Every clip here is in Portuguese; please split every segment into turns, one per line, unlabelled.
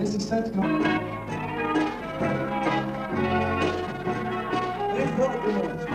nesse instante não. Bem forte, irmãos.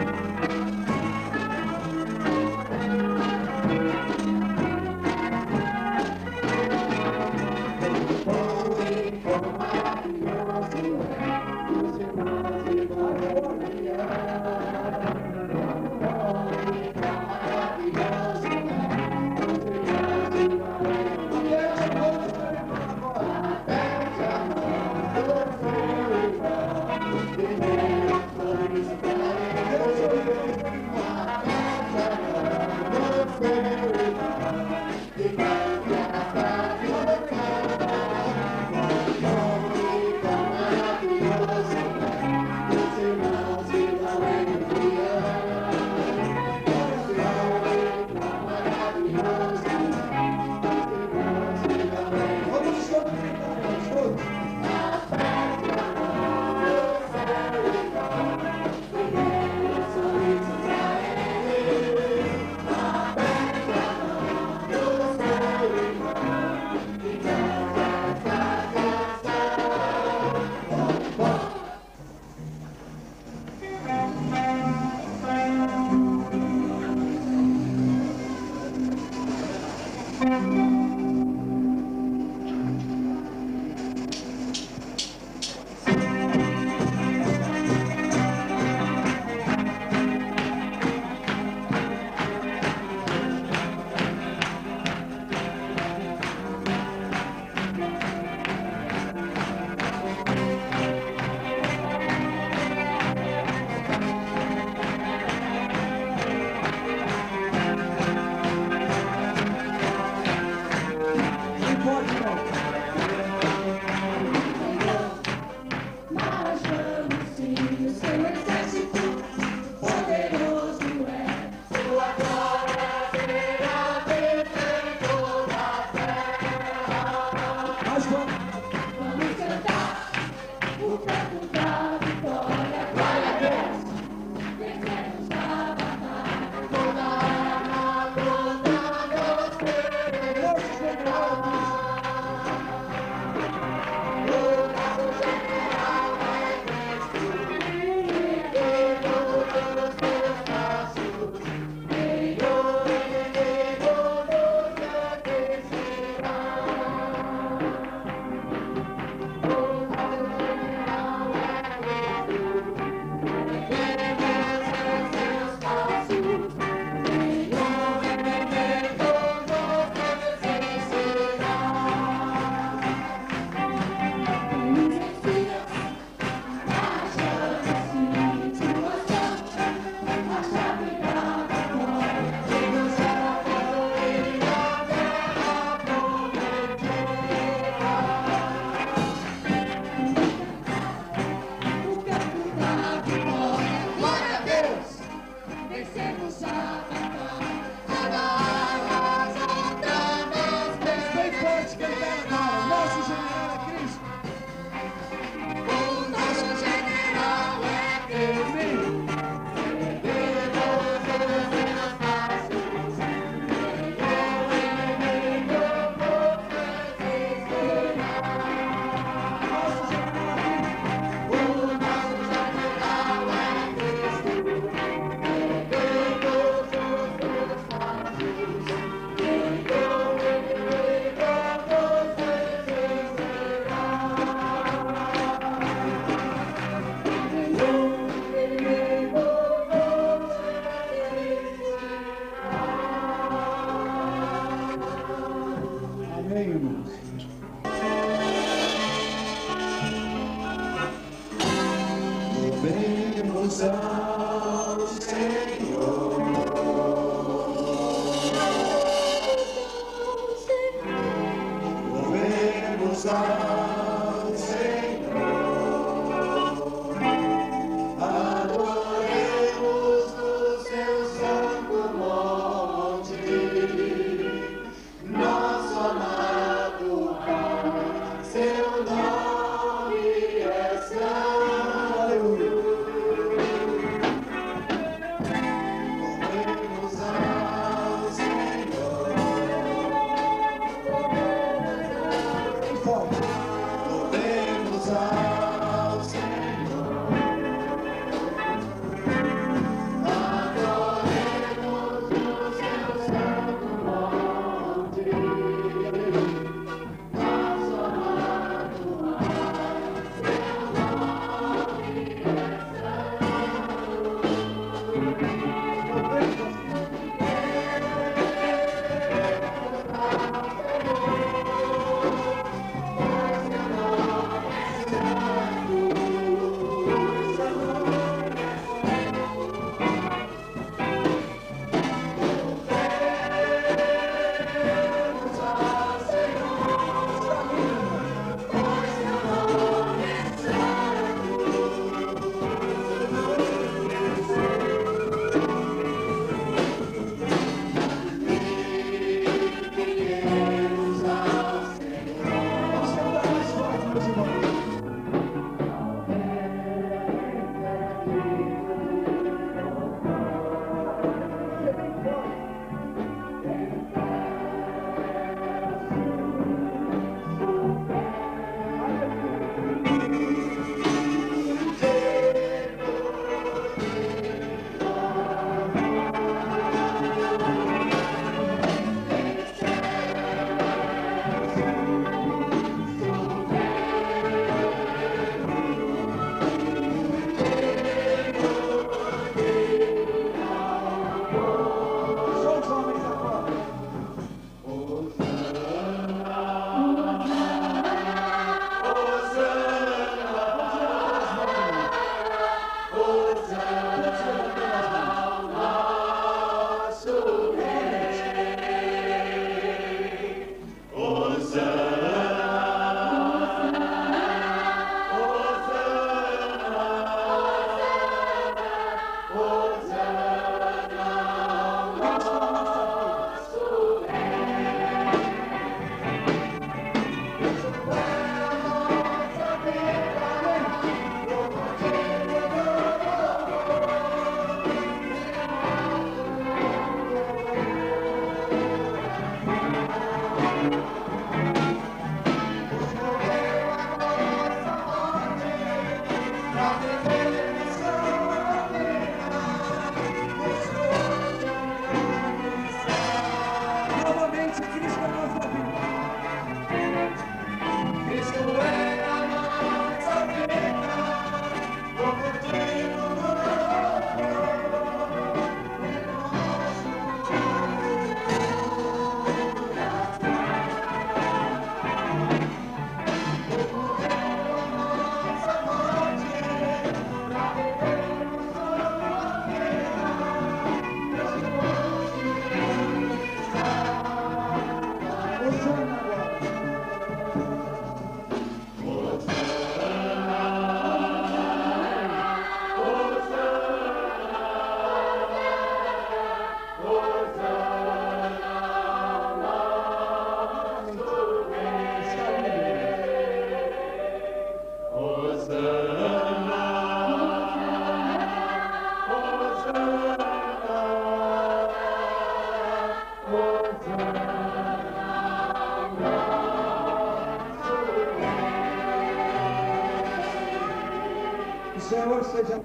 Senhor seja...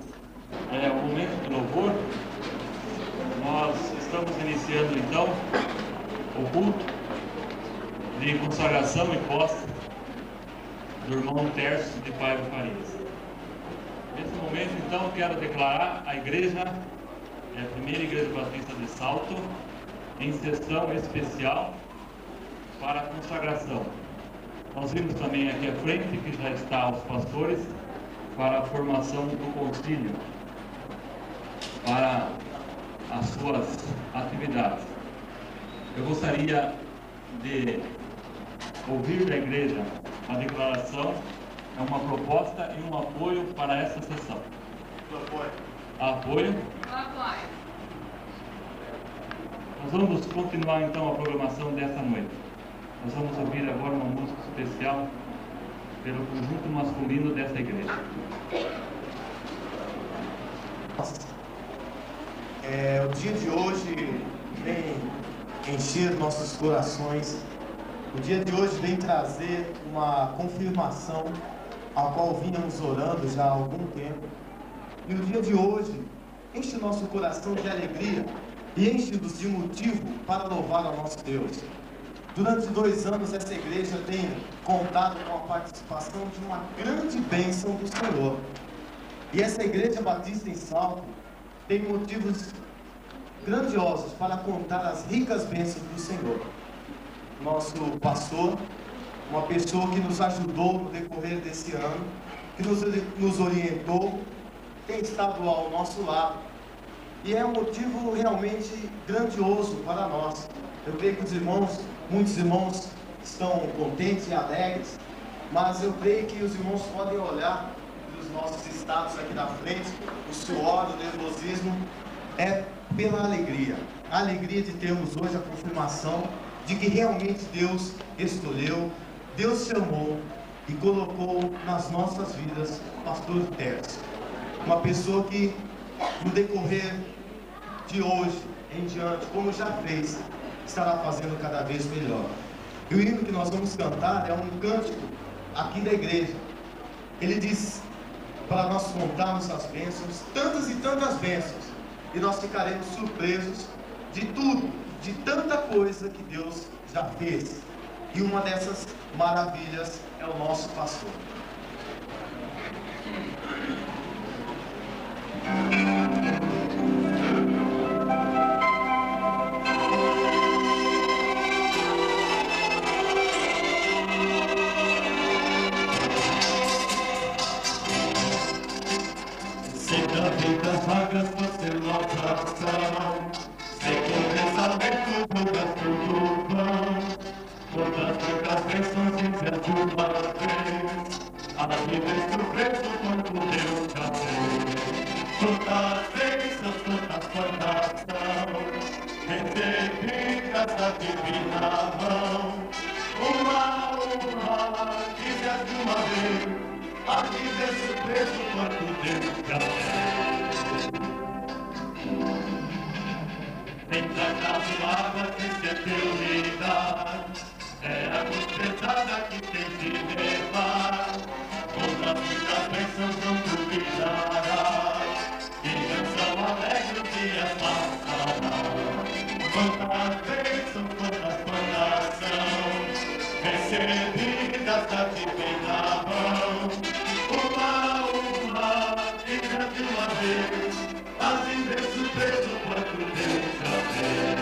É o momento de louvor. Nós estamos iniciando então o culto de consagração e posse do irmão Tércio de Paiva Farias. Nesse momento então quero declarar a igreja, a primeira igreja batista de Salto, em sessão especial para a consagração. Nós vimos também aqui à frente que já está os pastores para a formação do concílio, para as suas atividades. Eu gostaria de ouvir da igreja a declaração, é uma proposta e um apoio para essa sessão.
Apoio.
Apoio.
Apoio.
Nós vamos continuar então a programação dessa noite. Nós vamos ouvir agora uma música especial pelo conjunto masculino dessa igreja.
O dia de hoje vem encher nossos corações. O dia de hoje vem trazer uma confirmação a qual vínhamos orando já há algum tempo. E o dia de hoje enche o nosso coração de alegria e enche-nos de motivo para louvar ao nosso Deus. Durante 2 anos essa igreja tem contado com a participação de uma grande bênção do Senhor. E essa igreja batista em Salto tem motivos grandiosos para contar as ricas bênçãos do Senhor. Nosso pastor, uma pessoa que nos ajudou no decorrer desse ano, que nos orientou, tem estado ao nosso lado. E é um motivo realmente grandioso para nós. Eu creio que muitos irmãos estão contentes e alegres, mas eu creio que os irmãos podem olhar os nossos estados aqui na frente, o suor, o nervosismo, é pela alegria. A alegria de termos hoje a confirmação de que realmente Deus escolheu, Deus chamou e colocou nas nossas vidas o pastor Tércio. Uma pessoa que no decorrer de hoje em diante, como já fez, estará fazendo cada vez melhor. E o hino que nós vamos cantar é um cântico aqui da igreja. Ele diz para nós contarmos as bênçãos, tantas e tantas bênçãos, e nós ficaremos surpresos de tudo, de tanta coisa que Deus já fez. E uma dessas maravilhas é o nosso pastor.
Vagas você lotação, sem condensamento todas tudo vão, todas tantas bênçãos e te ajuda a vez, a vida é surpresa quanto Deus já fez. Todas bênçãos, todas plantação, recebidas da divina mão, uma diz de uma vez, a vida é surpresa quanto Deus já fez. Entra na água que se é teu lidar, é a cruz pesada que tem de levar, todas muitas bênçãos não duvidarás, e canção alegre os dias passarão. Quantas bênçãos, quantas plantações, recebidas da divina mão, uma, diga de uma vez, a vida é surpresa quanto Deus já fez.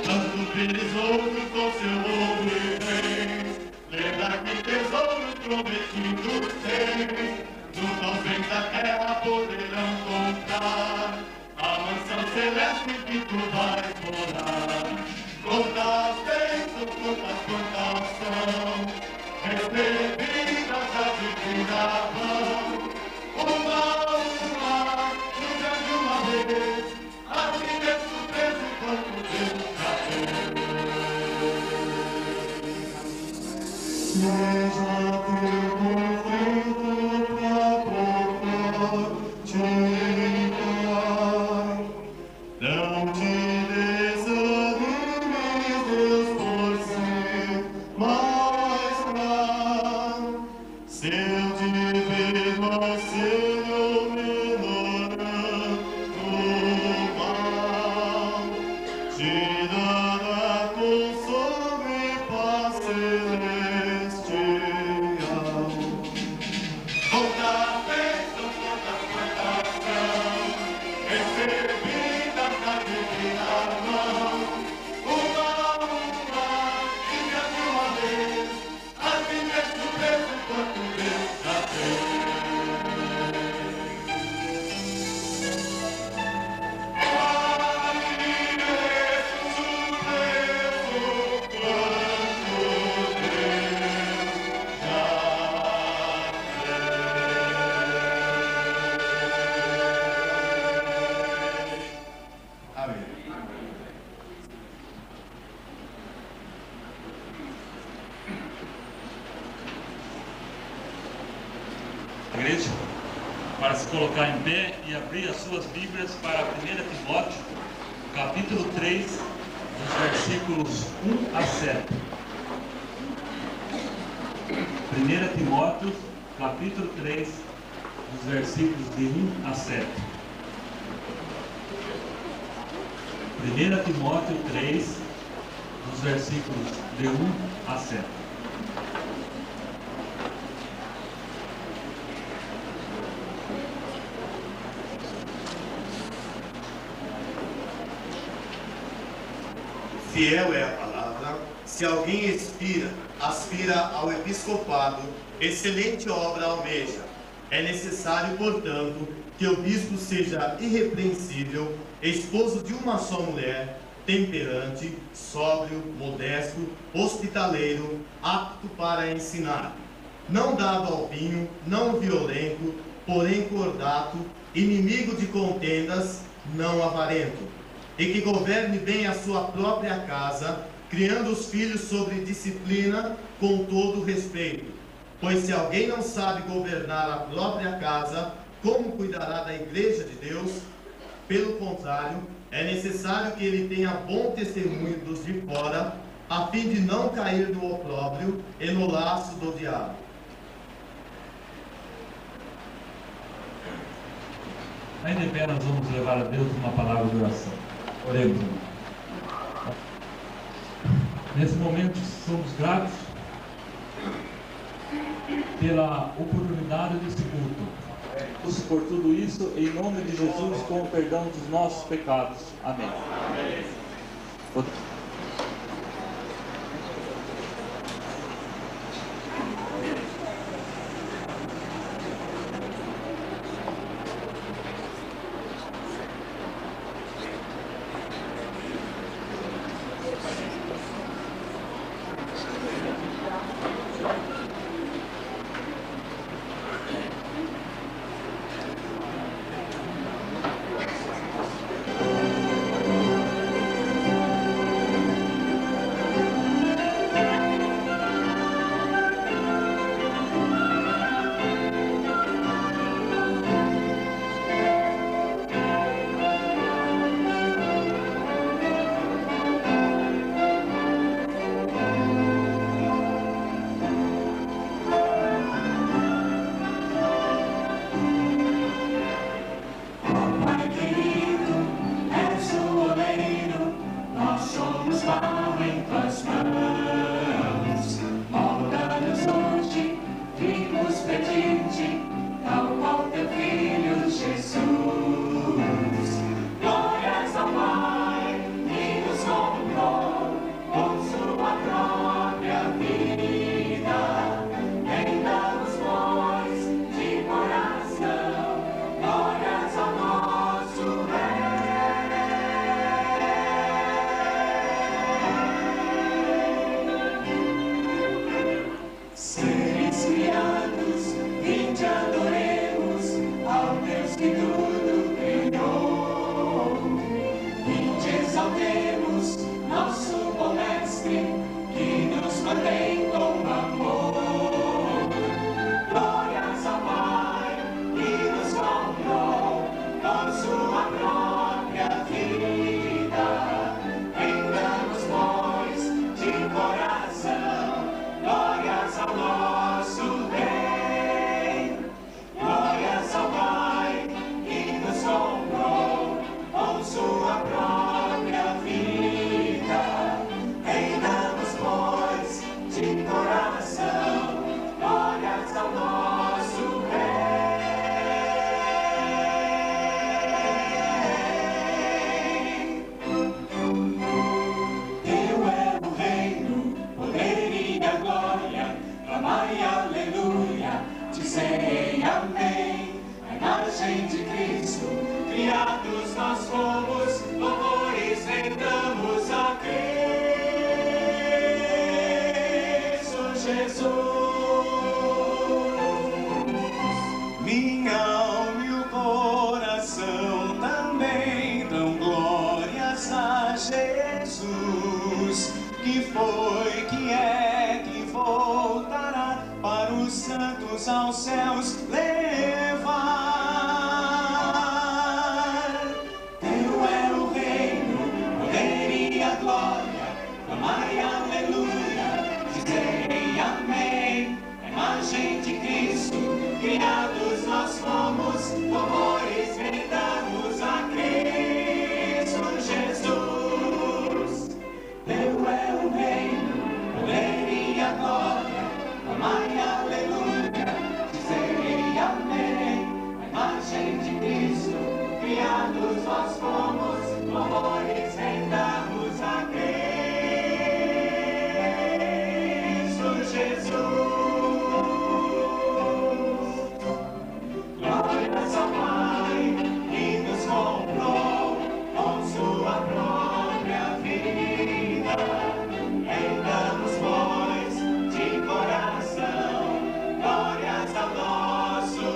Tanto tesouros do seu homem, lembra que tesouros prometidos tens, nos aos bens da terra poderão comprar a mansão celeste que tu vais morar. Quantas bênçãos, quantas plantações, recebidas da divina mão, uma, diga de uma vez, a vida é surpresa quanto Deus já fez. Seja teu conflito pra provar, não te desanimes, Deus por si, mas pra ser Igreja, para se colocar em pé e abrir as suas Bíblias para 1 Timóteo, capítulo 3, dos versículos 1 a 7. 1 Timóteo, capítulo 3, dos versículos de 1 a 7. 1 Timóteo 3, dos versículos de 1 a 7.
Fiel é a palavra. Se alguém aspira ao episcopado, excelente obra almeja. É necessário, portanto, que o bispo seja irrepreensível, esposo de uma só mulher, temperante, sóbrio, modesto, hospitaleiro, apto para ensinar, não dado ao vinho, não violento, porém cordato, inimigo de contendas, não avarento, e que governe bem a sua própria casa, criando os filhos sobre disciplina com todo respeito. Pois se alguém não sabe governar a própria casa, como cuidará da igreja de Deus? Pelo contrário, é necessário que ele tenha bom testemunho dos de fora, a fim de não cair no opróbrio e no laço do diabo.
Ainda em pé, nós vamos levar a Deus uma palavra de oração. Oremos. Nesse momento, somos gratos pela oportunidade desse culto. Por tudo isso, em nome de Jesus, com o perdão dos nossos pecados. Amém.
Glórias ao Lord. dizem amém. A imagem de Cristo, criados nós fomos, louvores rendamos a Cristo Jesus. Minha alma e o coração também dão glórias a Jesus, que foi, que é, que voltará para os santos aos céus levar. Teu é o reino, poder e a glória, clamai aleluia, dizei amém. A imagem de Cristo, criados nós fomos, louvores rendamos a Cristo Jesus. Teu é o reino, poder e a glória, amai aleluia, dizei amém. A imagem de Cristo, criados nós fomos, louvores rendamos a Cristo Jesus. Glórias ao Pai que nos comprou com sua própria vida. Rendamos, pois, de coração, glórias ao nosso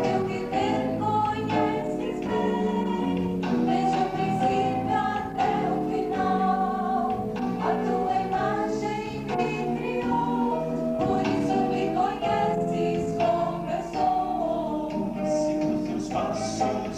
Eu que te conheces bem, desde o princípio até o final, a tua imagem me criou, por isso me conheces como eu sou.
Sigo teus passos.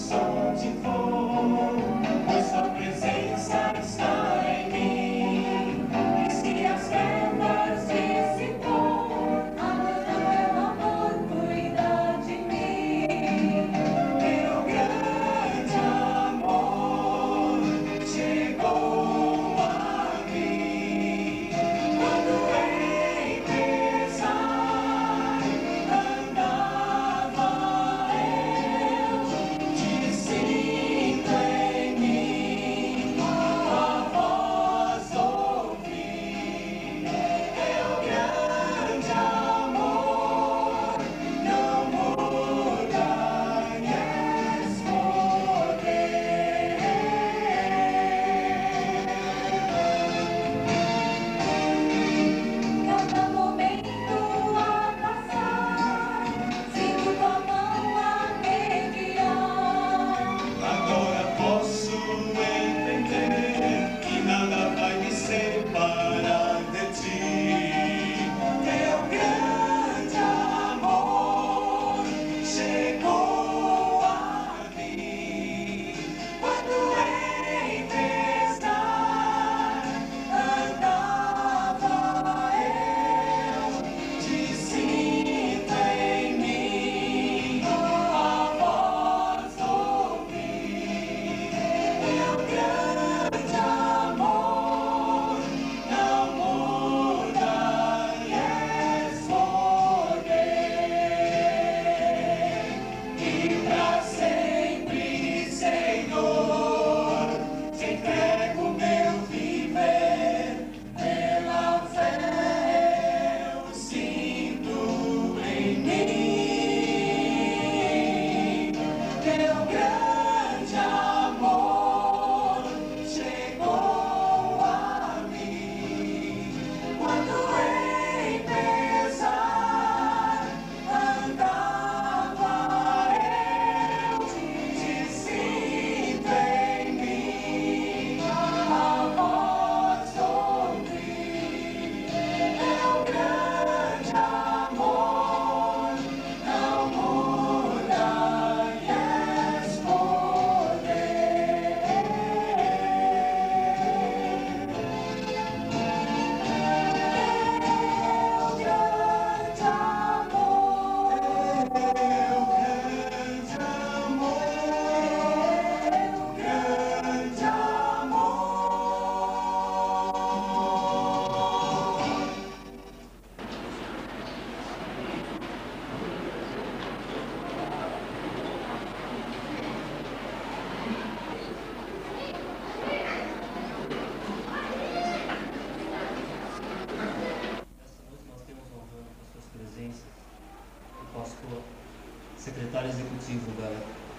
executivo da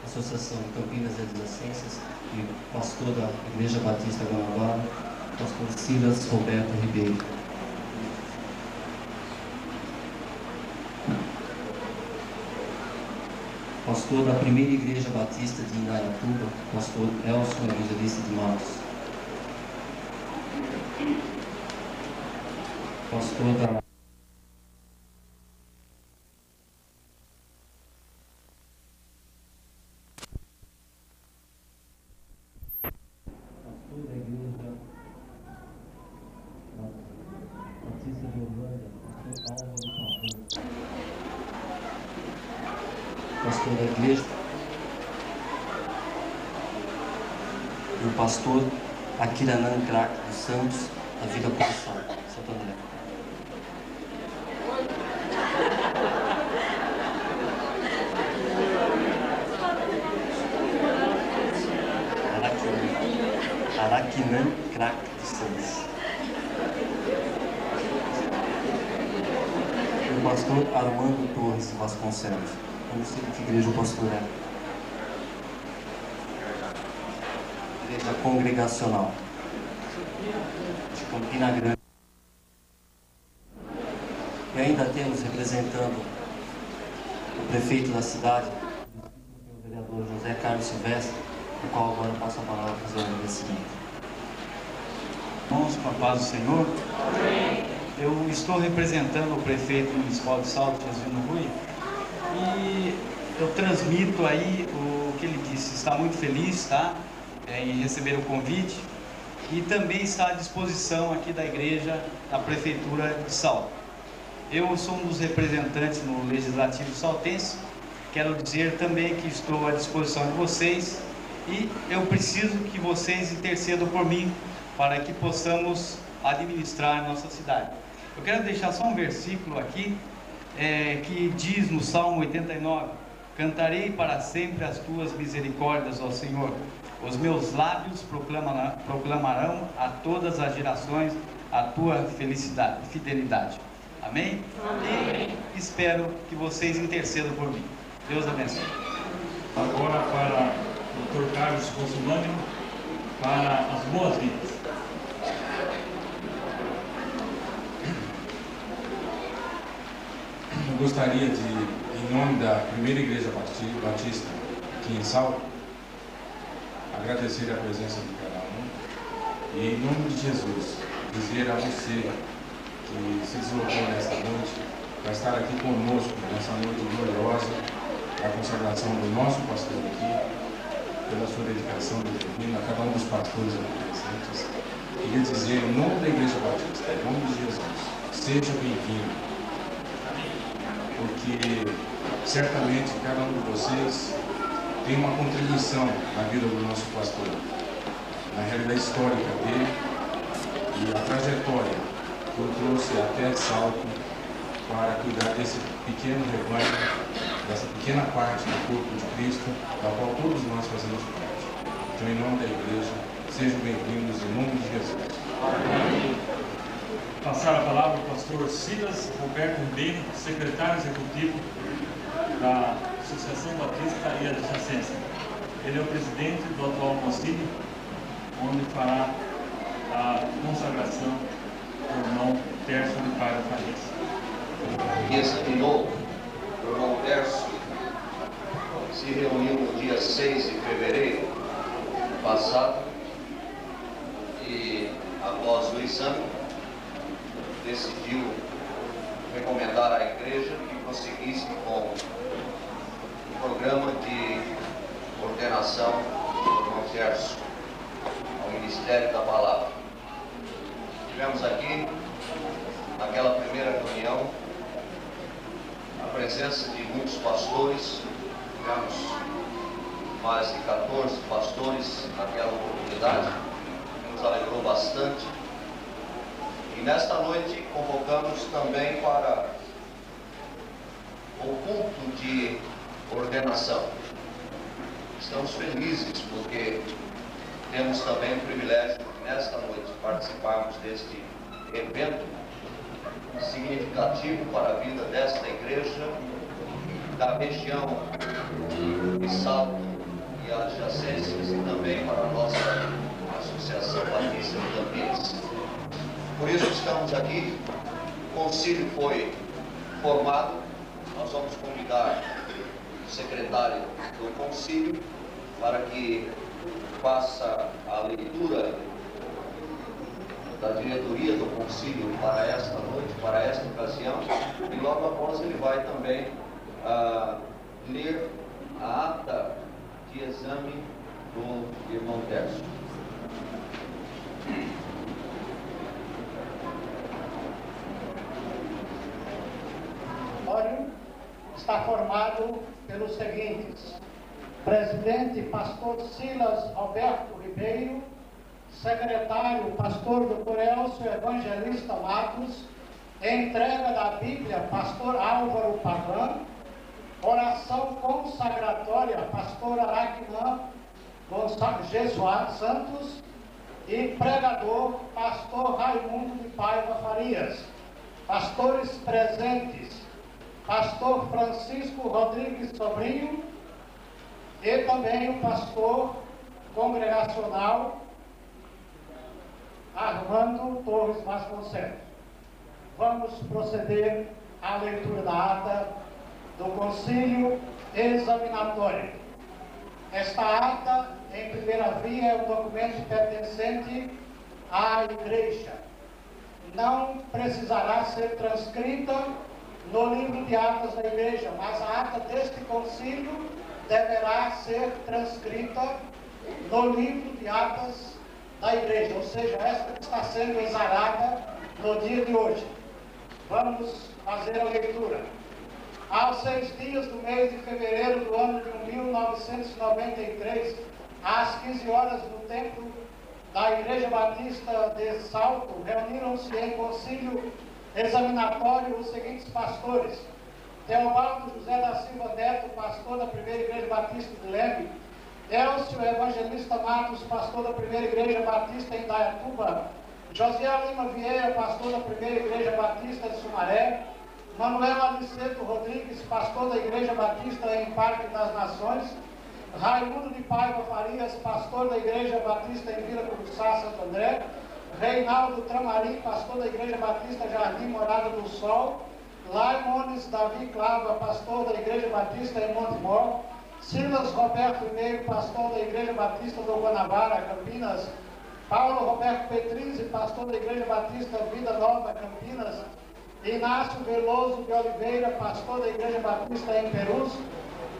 Associação Campinas e Adjacências e pastor da Igreja Batista Guanabara, pastor Silas Roberto Ribeiro. Pastor da Primeira Igreja Batista de Indaiatuba, pastor Elson Evangelista de Matos. Pastor da Igreja Batista de Orlândia, pastor Álvaro Pavão. Pastor da igreja, o pastor Akiranan Crack dos Santos, da Vila Coração, Santo André. Araquinan Crack dos Santos. O pastor Armando Torres Vasconcelos. Eu não sei de que igreja o pastor é. Igreja Congregacional de Campina Grande. E ainda temos representando o prefeito da cidade, o vereador José Carlos Silvestre, o qual agora passo a palavra para fazer o agradecimento.
Irmãos, com a paz do Senhor. Amém. Eu estou representando o prefeito municipal de Salto, Jasvino Rui, e eu transmito aí o que ele disse. Está muito feliz, tá, em receber o convite e também está à disposição aqui da igreja, da prefeitura de Salto. Eu sou um dos representantes no Legislativo saltense. Quero dizer também que estou à disposição de vocês e eu preciso que vocês intercedam por mim para que possamos administrar a nossa cidade. Eu quero deixar só um versículo aqui que diz no Salmo 89: cantarei para sempre as tuas misericórdias, ó Senhor. Os meus lábios proclamarão a todas as gerações a tua fidelidade. Amém? Amém. E espero que vocês intercedam por mim. Deus abençoe.
Agora para o Dr. Carlos Rosulânio, para as boas-vindas.
Eu gostaria de, em nome da Primeira Igreja Batista aqui em Salto, agradecer a presença de cada um e, em nome de Jesus, dizer a você que se deslocou nesta noite para estar aqui conosco nessa noite gloriosa da consagração do nosso pastor aqui, pela sua dedicação divina, a cada um dos pastores aqui presentes. Queria dizer, em nome da Igreja Batista, em nome de Jesus, seja bem-vindo. Porque certamente cada um de vocês tem uma contribuição na vida do nosso pastor, na realidade histórica dele e a trajetória que o trouxe até Salto para cuidar desse pequeno rebanho, dessa pequena parte do corpo de Cristo, da qual todos nós fazemos parte. Então, em nome da igreja, sejam bem-vindos em nome de Jesus.
Amém. Passar a palavra ao pastor Silas Roberto Ribeiro, secretário executivo da Associação Batista e Adjacência. Ele é o presidente do atual concílio, onde fará a consagração do irmão Tércio de Paiva Farias.
Examinou, o irmão Tércio se reuniu no dia 6 de fevereiro passado e, após o exame, decidiu recomendar à igreja que prosseguisse com o programa de ordenação do irmão Tércio ao Ministério da Palavra. Tivemos aqui, naquela primeira reunião, a presença de muitos pastores. Tivemos mais de 14 pastores naquela oportunidade, que nos alegrou bastante. E nesta noite convocamos também para o culto de ordenação. Estamos felizes porque temos também o privilégio de, nesta noite, participarmos deste evento significativo para a vida desta igreja, da região de Salto e adjacências e também para a nossa Associação Batista de Campinas. Por isso estamos aqui, o concílio foi formado, nós vamos convidar o secretário do concílio para que faça a leitura da diretoria do concílio para esta noite, para esta ocasião, e logo após ele vai também ler a ata de exame do irmão Tércio.
Está formado pelos seguintes: presidente, pastor Silas Alberto Ribeiro; secretário, pastor Dr. Elcio Evangelista Matos; entrega da Bíblia, pastor Álvaro Pavan; oração consagratória, pastor Araquinã Jesuado Santos; e pregador, pastor Raimundo de Paiva Farias. Pastores presentes: pastor Francisco Rodrigues Sobrinho e também o pastor congregacional Armando Torres Vasconcelos. Vamos proceder à leitura da ata do concílio examinatório. Esta ata, em primeira via, é um documento pertencente à Igreja. Não precisará ser transcrita no livro de atas da Igreja, mas a ata deste concílio deverá ser transcrita no livro de atas da Igreja, ou seja, esta que está sendo exarada no dia de hoje. Vamos fazer a leitura. Aos 6 dias do mês de fevereiro do ano de 1993, às 15 horas, no templo da Igreja Batista de Salto, reuniram-se em concílio examinatório os seguintes pastores: Teobaldo José da Silva Neto, pastor da Primeira Igreja Batista de Leme; Elcio Evangelista Matos, pastor da Primeira Igreja Batista em Dayatuba; José Lima Vieira, pastor da Primeira Igreja Batista de Sumaré; Manuel Aliceto Rodrigues, pastor da Igreja Batista em Parque das Nações; Raimundo de Paiva Farias, pastor da Igreja Batista em Vila Curuçá, Santo André; Reinaldo Tramarim, pastor da Igreja Batista Jardim Morada do Sol; Laimones Davi Clava, pastor da Igreja Batista em Montemor; Silas Roberto Meio, pastor da Igreja Batista do Guanabara, Campinas; Paulo Roberto Petrizzi, pastor da Igreja Batista Vida Nova, Campinas; Inácio Veloso de Oliveira, pastor da Igreja Batista em Perus;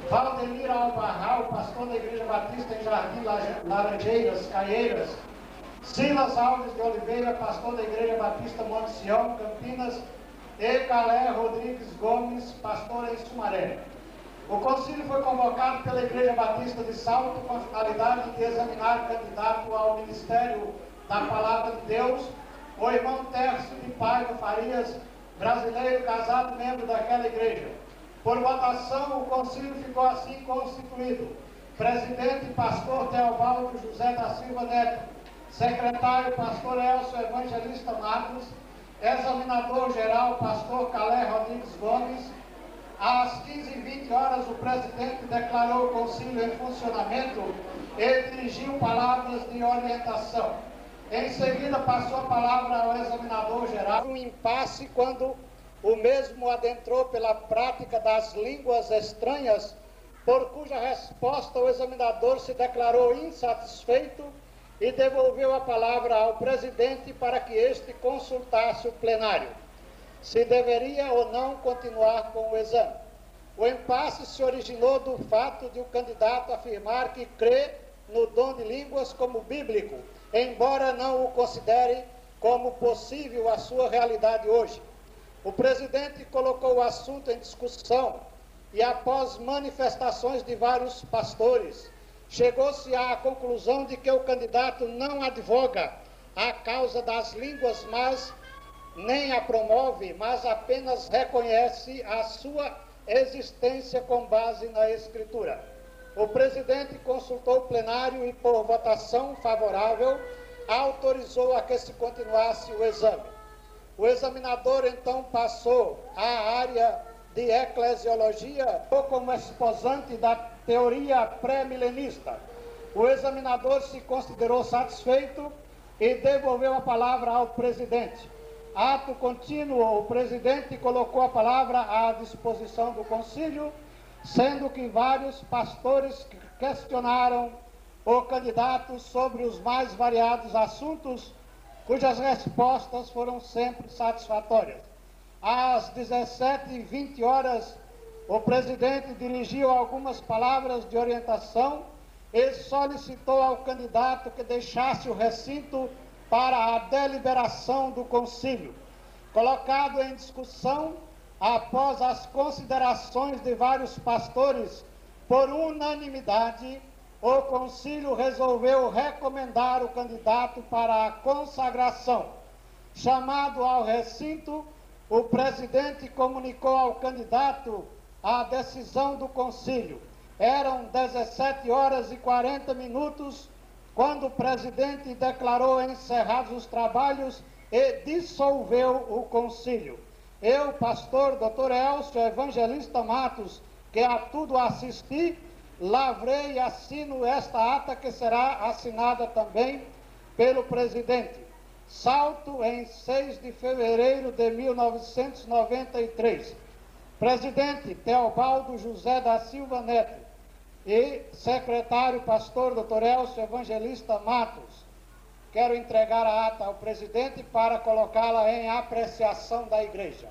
Valdemir Albarral, pastor da Igreja Batista em Jardim Laranjeiras, Caieiras; Silas Alves de Oliveira, pastor da Igreja Batista Monte Sião, Campinas; e Calé Rodrigues Gomes, pastor em Sumaré. O concílio foi convocado pela Igreja Batista de Salto com a finalidade de examinar o candidato ao ministério da Palavra de Deus, o irmão Tércio de Paiva Farias, brasileiro, casado, membro daquela igreja. Por votação, o concílio ficou assim constituído: presidente, pastor Teobaldo José da Silva Neto; secretário, pastor Elcio Evangelista Matos; examinador geral, pastor Calé Rodrigues Gomes. Às 15h20, o presidente declarou o concílio em funcionamento e dirigiu palavras de orientação. Em seguida, passou a palavra ao examinador geral. Um impasse quando o mesmo adentrou pela prática das línguas estranhas, por cuja resposta o examinador se declarou insatisfeito e devolveu a palavra ao presidente para que este consultasse o plenário se deveria ou não continuar com o exame. O impasse se originou do fato de o candidato afirmar que crê no dom de línguas como bíblico, embora não o considere como possível a sua realidade hoje. O presidente colocou o assunto em discussão e, após manifestações de vários pastores, chegou-se à conclusão de que o candidato não advoga a causa das línguas, mas nem a promove, mas apenas reconhece a sua existência com base na Escritura. O presidente consultou o plenário e, por votação favorável, autorizou a que se continuasse o exame. O examinador então passou à área de eclesiologia ou como exposante da teoria pré-milenista. O examinador se considerou satisfeito e devolveu a palavra ao presidente. Ato contínuo, o presidente colocou a palavra à disposição do concílio, sendo que vários pastores questionaram o candidato sobre os mais variados assuntos, cujas respostas foram sempre satisfatórias. Às 17h20, o presidente dirigiu algumas palavras de orientação e solicitou ao candidato que deixasse o recinto para a deliberação do concílio. Colocado em discussão, após as considerações de vários pastores, por unanimidade, o concílio resolveu recomendar o candidato para a consagração. Chamado ao recinto, o presidente comunicou ao candidato a decisão do concílio. Eram 17h40 quando o presidente declarou encerrados os trabalhos e dissolveu o concílio. Eu, pastor Dr. Elcio Evangelista Matos, que a tudo assisti, lavrei e assino esta ata que será assinada também pelo presidente. Salto em 6 de fevereiro de 1993. Presidente Teobaldo José da Silva Neto e secretário pastor Dr. Elcio Evangelista Matos. Quero entregar a ata ao presidente para colocá-la em apreciação da igreja.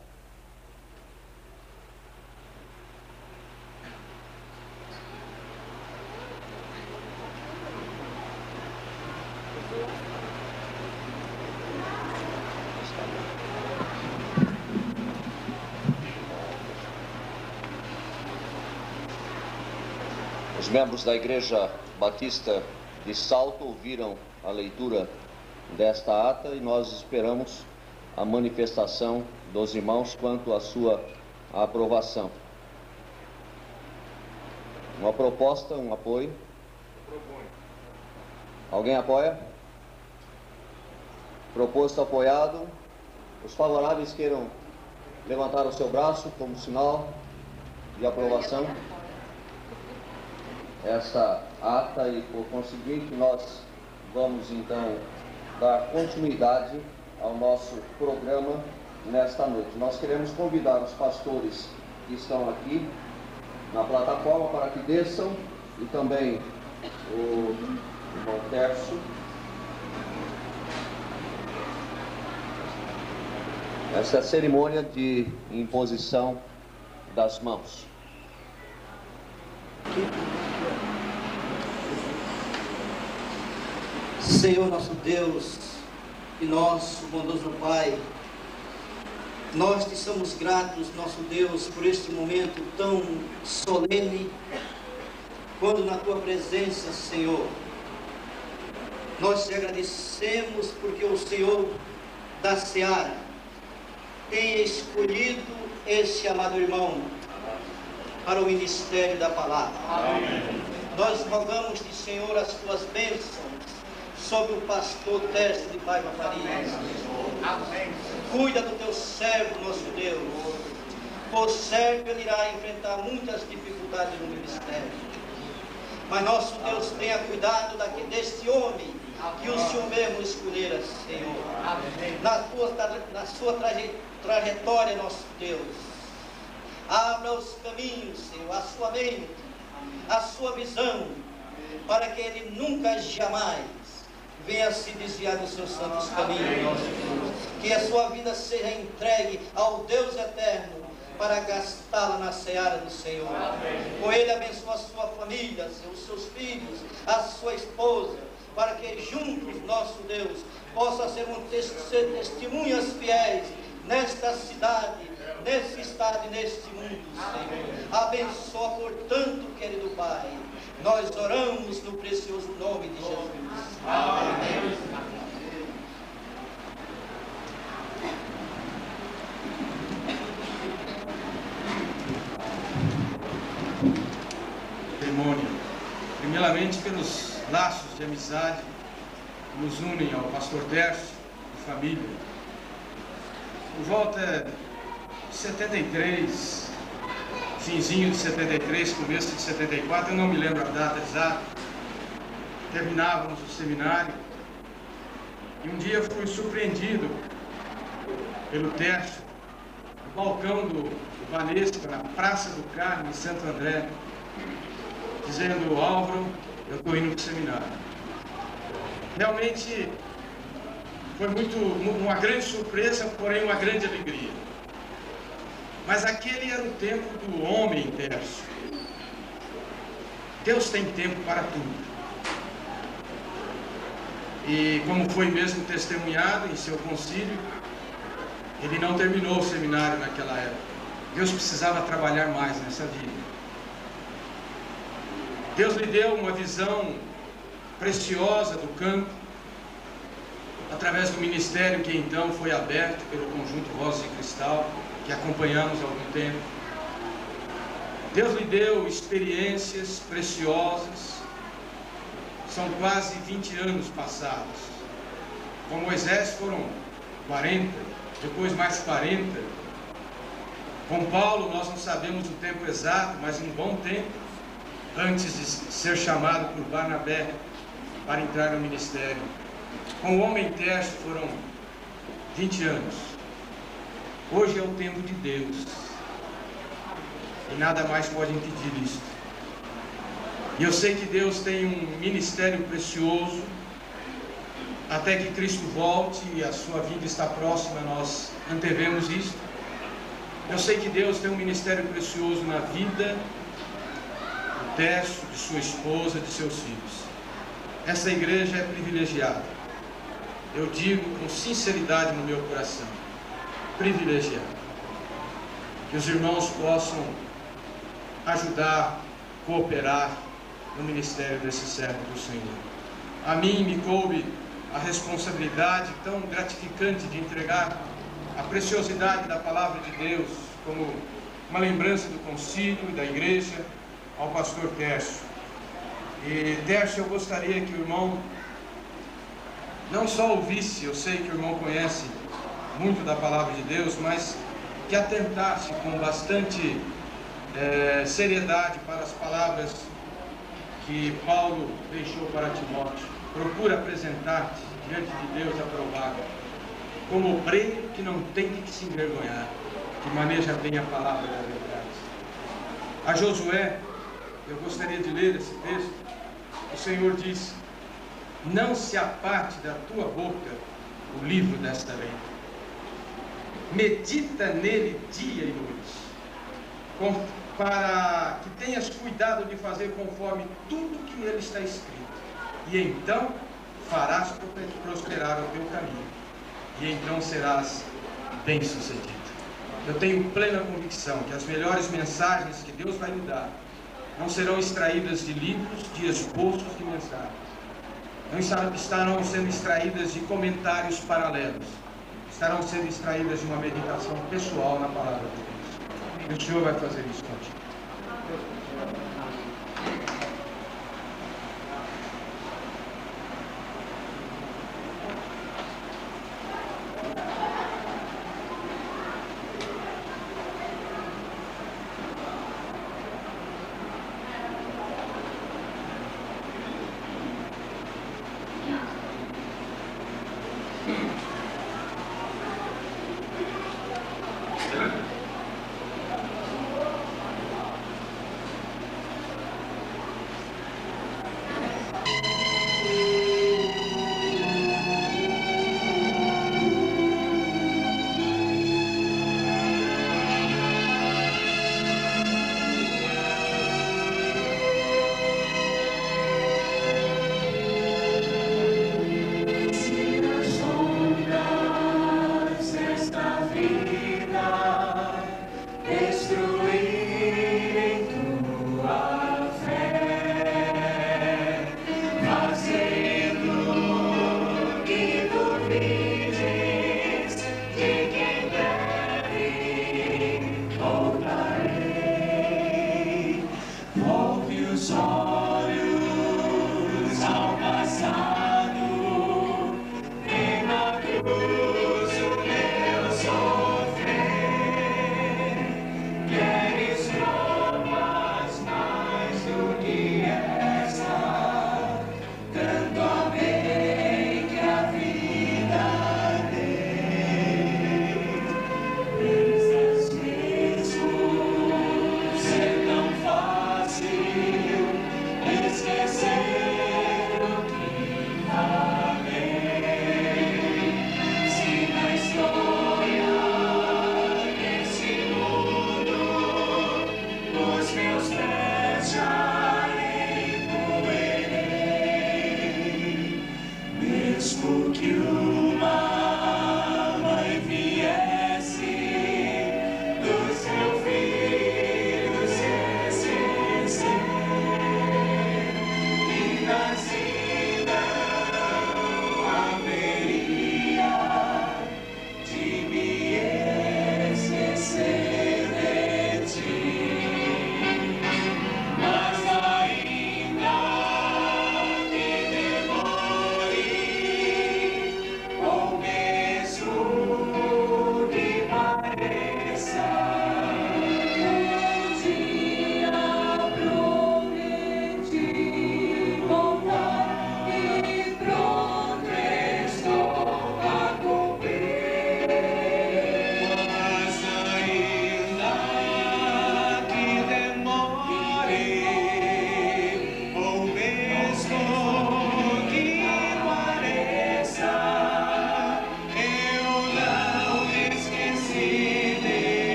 Os membros da Igreja Batista de Salto ouviram a leitura desta ata e nós esperamos a manifestação dos irmãos quanto à sua aprovação. Uma proposta, um apoio? Alguém apoia? Proposto apoiado. Os favoráveis queiram levantar o seu braço como sinal de aprovação. Esta ata e, por conseguinte, nós vamos então dar continuidade ao nosso programa nesta noite. Nós queremos convidar os pastores que estão aqui na plataforma para que desçam e também o irmão Tércio. Essa é a cerimônia de imposição das mãos.
Senhor nosso Deus e nosso bondoso Pai, nós te somos gratos, nosso Deus, por este momento tão solene, quando na tua presença, Senhor, nós te agradecemos porque o Senhor da Seara tem escolhido este amado irmão para o ministério da palavra. Amém. Nós rogamos-te, Senhor, as tuas bênçãos sobre o pastor Tércio de Paiva Farias. Amém. Cuida do teu servo, nosso Deus. Por certo, ele irá enfrentar muitas dificuldades no ministério. Mas nosso Deus tenha cuidado deste homem que o Senhor mesmo escolhera, Senhor. Amém. Na sua trajetória, nosso Deus. Abra os caminhos, Senhor, a sua mente, a sua visão, para que ele nunca, jamais venha se desviar dos seus santos caminhos, nosso Deus. Que a sua vida seja entregue ao Deus eterno para gastá-la na seara do Senhor. Com ele abençoa a sua família, os seus filhos, a sua esposa, para que juntos, nosso Deus, possa ser testemunhas fiéis nesta cidade, nesse estado e neste mundo, Senhor. Abençoa, portanto, querido Pai. Nós oramos no precioso nome de Jesus. Amém.
Cerimônia. Primeiramente pelos laços de amizade que nos unem ao pastor Tércio e família. Por volta de 73,
finzinho de 73, começo de 74, eu não me lembro a data exata. Terminávamos o seminário e um dia fui surpreendido pelo Tércio, no balcão do Banespa, na Praça do Carmo, em Santo André, dizendo: Álvaro, eu estou indo para o seminário. Realmente foi uma grande surpresa, porém uma grande alegria. Mas aquele era o tempo do homem, Tércio. Deus tem tempo para tudo. E como foi mesmo testemunhado em seu concílio, ele não terminou o seminário naquela época. Deus precisava trabalhar mais nessa vida. Deus lhe deu uma visão preciosa do campo, através do ministério que então foi aberto pelo Conjunto Vozes de Cristal, que acompanhamos há algum tempo. Deus lhe deu experiências preciosas. São quase 20 anos passados. Com Moisés foram 40, depois mais 40. Com Paulo nós não sabemos o tempo exato, mas um bom tempo antes de ser chamado por Barnabé para entrar no ministério. Com o homem Tércio foram 20 anos. Hoje é o tempo de Deus. E nada mais pode impedir isso. E eu sei que Deus tem um ministério precioso. Até que Cristo volte e a sua vinda está próxima, nós antevemos isso. Eu sei que Deus tem um ministério precioso na vida do Tércio, de sua esposa, de seus filhos. Essa igreja é privilegiada. Eu digo com sinceridade no meu coração, privilegiada. Que os irmãos possam ajudar, cooperar no ministério desse servo do Senhor. A mim me coube a responsabilidade tão gratificante de entregar a preciosidade da palavra de Deus como uma lembrança do concílio e da igreja ao pastor Tércio. E Tércio, eu gostaria que o irmão não só ouvisse, eu sei que o irmão conhece muito da palavra de Deus, mas que atentasse com bastante seriedade para as palavras que Paulo deixou para Timóteo. Procura apresentar-te diante de Deus aprovado, como obreiro que não tem que se envergonhar, que maneja bem a palavra da verdade. A Josué, eu gostaria de ler esse texto. O Senhor diz: não se aparte da tua boca o livro desta lei. Medita nele dia e noite, para que tenhas cuidado de fazer conforme tudo que nele está escrito. E então farás prosperar o teu caminho, e então serás bem-sucedido. Eu tenho plena convicção que as melhores mensagens que Deus vai lhe dar não serão extraídas de livros, de esboços de mensagens. Não estarão sendo extraídas de comentários paralelos. Estarão sendo extraídas de uma meditação pessoal na palavra de Deus. E o Senhor vai fazer isso contigo.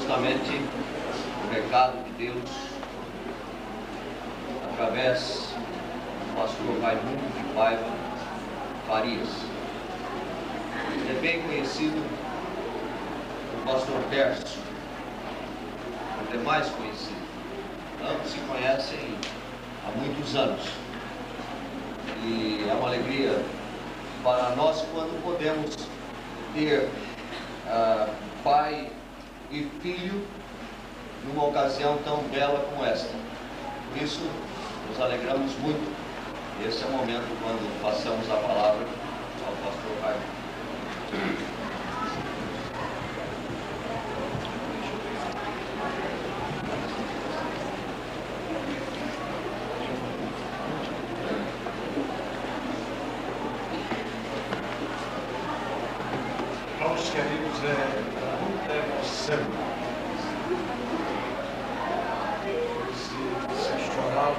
justamente o recado de Deus através do pastor Raimundo de Paiva Farias. É bem conhecido o pastor Tércio, os demais conhecidos. Ambos se conhecem há muitos anos. E é uma alegria para nós quando podemos ter pai e filho numa ocasião tão bela como esta. Por isso, nos alegramos muito. Esse é o momento quando passamos a palavra ao pastor Raimundo.
Irmãos queridos, é muita emoção. Se chorar,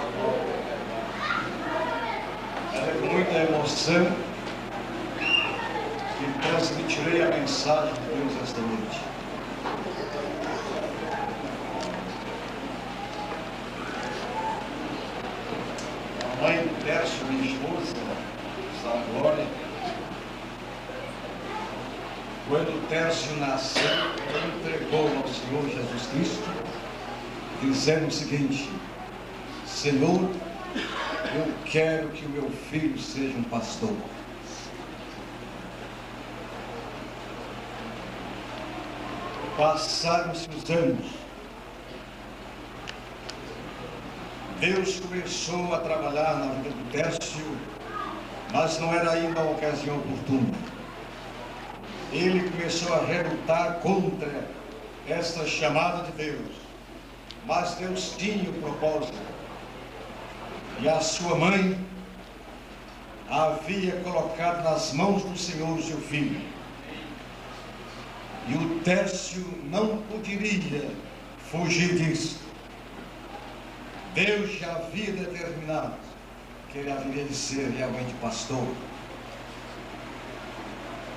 é muita emoção que transmitirei a mensagem de Deus esta noite. A mãe do Tércio, minha esposa, está na glória. Quando o Tércio nasceu, ele entregou ao Senhor Jesus Cristo, dizendo o seguinte: Senhor, eu quero que o meu filho seja um pastor. Passaram-se os anos. Deus começou a trabalhar na vida do Tércio, mas não era ainda a ocasião oportuna. Ele começou a relutar contra esta chamada de Deus, mas Deus tinha o propósito, e a sua mãe havia colocado nas mãos do Senhor o seu filho, e o Tércio não poderia fugir disso. Deus já havia determinado que ele haveria de ser realmente pastor.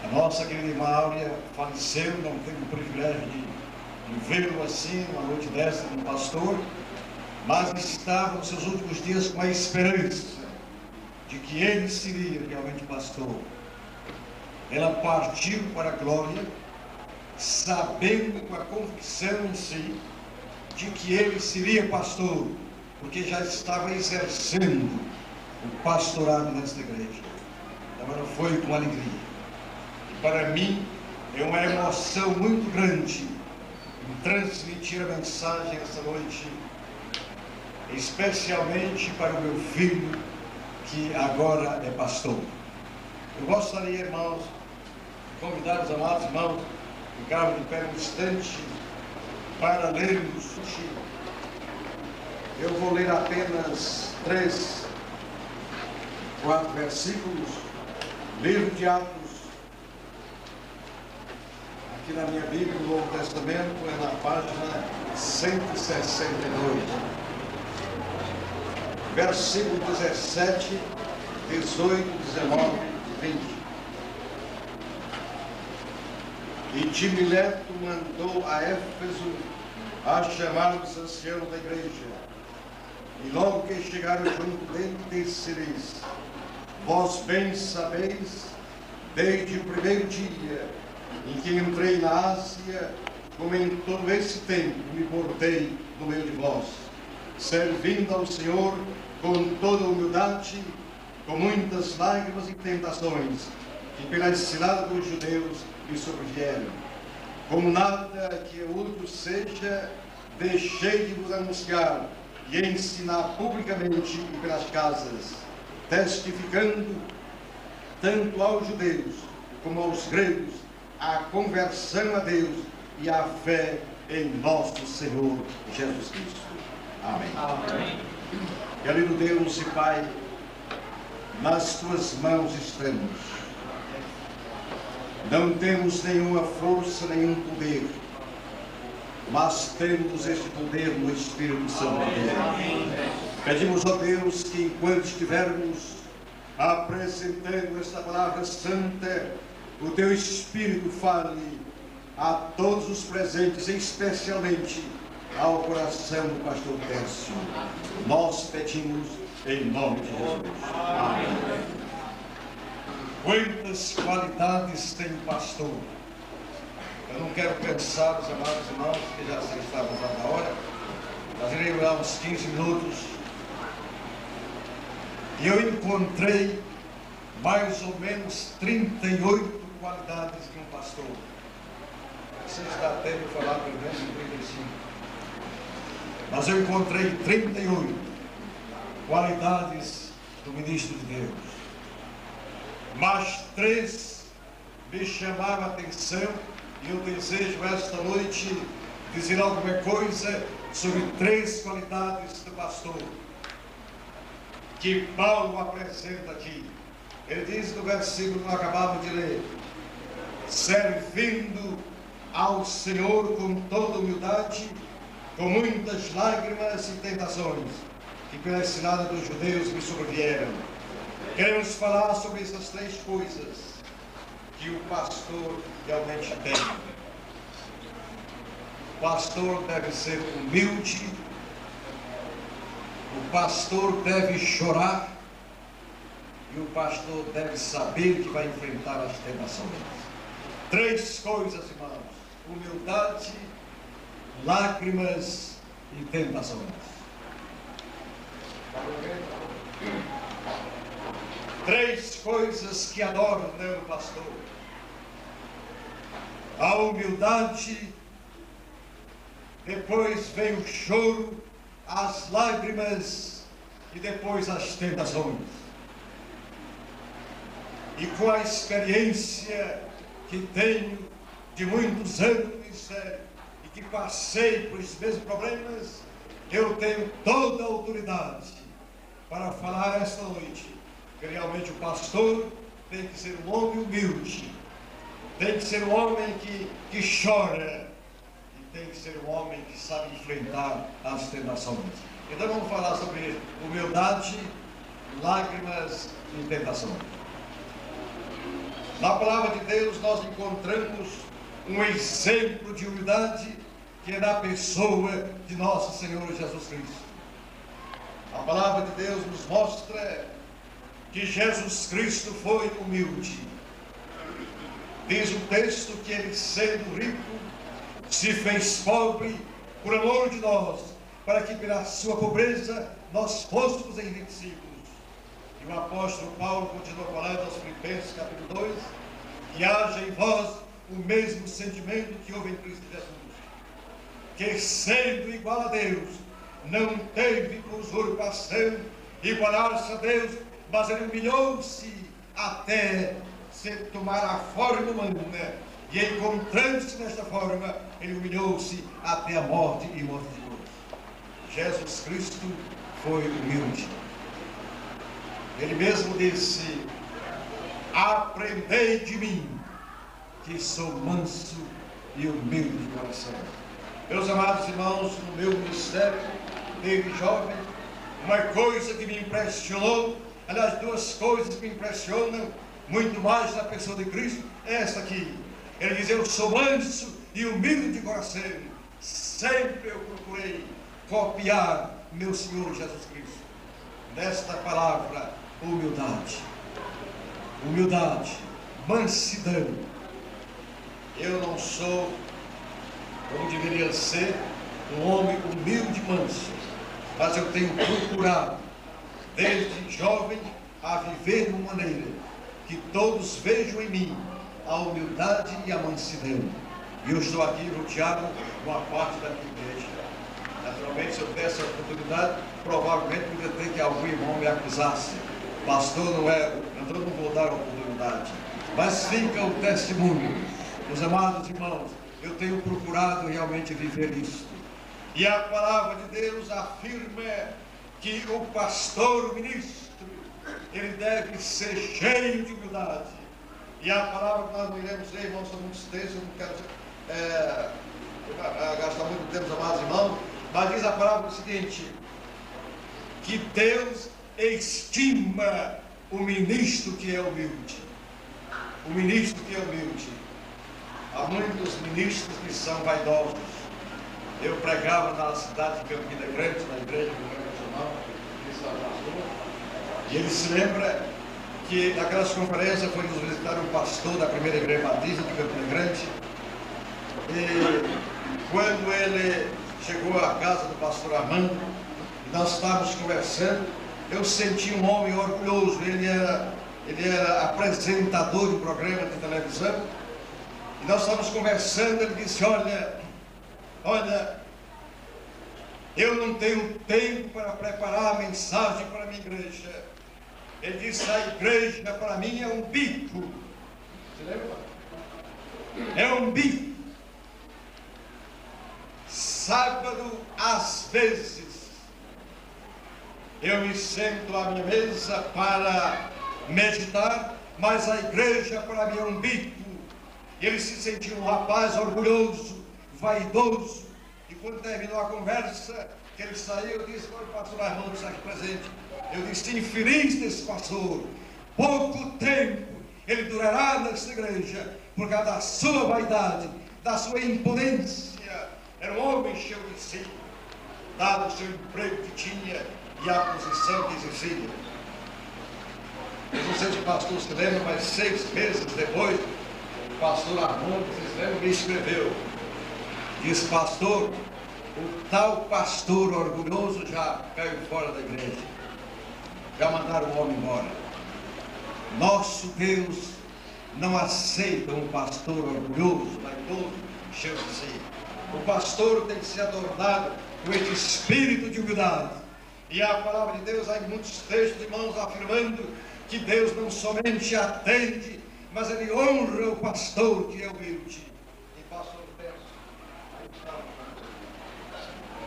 A nossa querida irmã Áurea faleceu, não teve o privilégio de vê-lo assim, uma noite dessa, como pastor, mas estava nos seus últimos dias com a esperança de que ele seria realmente pastor. Ela partiu para a glória, sabendo, com a convicção em si, de que ele seria pastor, porque já estava exercendo o pastorado nesta igreja. Agora foi com alegria. Para mim, é uma emoção muito grande em transmitir a mensagem esta noite, especialmente para o meu filho, que agora é pastor. Eu gostaria, irmãos, de convidar os amados irmãos a ficarem de pé um instante para lermos. Eu vou ler apenas 3, 4 versículos. Livro de Atos. Aqui na minha Bíblia, no Novo Testamento, é na página 162. Versículo 17, 18, 19 e 20. E Timileto mandou a Éfeso a chamar os anciãos da igreja. E logo que chegaram junto dele, disse-lhes: Vós bem sabeis, desde o primeiro dia em que entrei na Ásia, como em todo esse tempo me portei no meio de vós, servindo ao Senhor com toda humildade, com muitas lágrimas e tentações, que pela cilada dos judeus me sobrevieram. Como nada que eu outro seja, deixei de vos anunciar e ensinar publicamente e pelas casas, testificando tanto aos judeus como aos gregos a conversão a Deus e a fé em nosso Senhor Jesus Cristo. Amém. Amém. Querido Deus e Pai, nas tuas mãos estamos. Não temos nenhuma força, nenhum poder, mas temos este poder no Espírito Santo de Deus. Pedimos a Deus que enquanto estivermos apresentando esta palavra santa, o teu Espírito fale
a todos os presentes, especialmente ao coração do pastor Tércio. Nós pedimos em nome de Jesus. Amém. Quantas qualidades tem o pastor? Eu não quero pensar, os amados irmãos, que já se está avançada a hora, nós iremos lá uns 15 minutos, e eu encontrei mais ou menos 38 qualidades de um pastor. Você está até me falar pelo menos 35. Mas eu encontrei 38 qualidades do ministro de Deus. Mas 3 me chamaram a atenção, e eu desejo esta noite dizer alguma coisa sobre 3 qualidades do pastor que Paulo apresenta aqui. Ele diz no versículo que nós acabamos de ler: servindo ao Senhor com toda humildade, com muitas lágrimas e tentações, que pela cilada dos judeus me sobrevieram. Queremos falar sobre essas 3 coisas que o pastor realmente tem. O pastor deve ser humilde, o pastor deve chorar, e o pastor deve saber que vai enfrentar as tentações. 3 coisas, irmãos: humildade, lágrimas e tentações. 3 coisas que adornam o pastor: a humildade, depois vem o choro, as lágrimas e depois as tentações. E com a experiência que tenho de muitos anos no ministério e que passei por esses mesmos problemas, eu tenho toda a autoridade para falar esta noite que realmente o pastor tem que ser um homem humilde, tem que ser um homem que chora, e tem que ser um homem que sabe enfrentar as tentações. Então vamos falar sobre humildade, lágrimas e tentações. Na palavra de Deus nós encontramos um exemplo de humildade que é na pessoa de nosso Senhor Jesus Cristo. A palavra de Deus nos mostra que Jesus Cristo foi humilde. Diz o texto que ele, sendo rico, se fez pobre por amor de nós, para que pela sua pobreza nós fôssemos enriquecidos. E o apóstolo Paulo continua falando aos Filipenses, capítulo 2, que haja em vós o mesmo sentimento que houve em Cristo Jesus, que sendo igual a Deus, não teve por usurpação igualar-se a Deus, mas ele humilhou-se até se tomar a forma humana, e encontrando-se nesta forma, ele humilhou-se até a morte e morte de cruz. Jesus Cristo foi humilde. Ele mesmo disse: aprendei de mim, que sou manso e humilde de coração. Meus amados irmãos, no meu ministério, desde jovem, uma coisa que me impressionou, aliás, 2 coisas que me impressionam muito mais na pessoa de Cristo, é esta aqui. Ele diz: eu sou manso e humilde de coração. Sempre eu procurei copiar meu Senhor Jesus Cristo. Nesta palavra, humildade. Humildade, mansidão. Eu não sou, como deveria ser, um homem humilde e manso, mas eu tenho procurado, desde jovem, a viver de uma maneira que todos vejam em mim a humildade e a mansidão. E eu estou aqui rodeado com a parte da minha igreja. Naturalmente, se eu desse a oportunidade, provavelmente poderia ter que algum irmão me acusasse. Pastor, não é, eu não vou dar a oportunidade. Mas fica o testemunho. Meus amados irmãos, eu tenho procurado realmente viver isto. E a palavra de Deus afirma que o pastor, o ministro, ele deve ser cheio de humildade. E a palavra que nós não iremos ler, irmãos, são muitos textos, eu não quero gastar muito tempo, amados irmãos, mas diz a palavra o seguinte: que Deus estima o ministro que é humilde. O ministro que é humilde. há muitos ministros que são vaidosos. Eu pregava na cidade de Campina Grande, na igreja congregacional, e ele se lembra que naquelas conferências foi nos visitar um pastor da primeira igreja batista de Campina Grande, e quando ele chegou à casa do pastor Armando, e nós estávamos conversando, eu senti um homem orgulhoso. Ele era apresentador de um programa de televisão, e nós estávamos conversando. Ele disse: olha, eu não tenho tempo para preparar a mensagem para a minha igreja. Ele disse: a igreja para mim é um bico. Você lembra? É um bico. Sábado, às vezes, eu me sento à minha mesa para meditar, mas a igreja para mim é um bico. E ele se sentiu um rapaz orgulhoso, vaidoso, e quando terminou a conversa, que ele saiu, eu disse: olha, o pastor Armando está aqui presente. Eu disse: infeliz desse pastor, pouco tempo ele durará nessa igreja, por causa da sua vaidade, da sua impotência. Era um homem cheio de si, dado o seu emprego que tinha e a posição que exercia. Eu não sei se o pastor se lembra, mas 6 meses depois, o pastor Armando, vocês lembram, me escreveu. Disse: pastor, o tal pastor orgulhoso já caiu fora da igreja. Já mandaram o homem embora. Nosso Deus não aceita um pastor orgulhoso, vaidoso, cheio de si. O pastor tem que ser adornado com esse espírito de humildade. E a palavra de Deus, há muitos textos, irmãos, afirmando que Deus não somente atende, mas Ele honra o pastor que é humilde. E pastor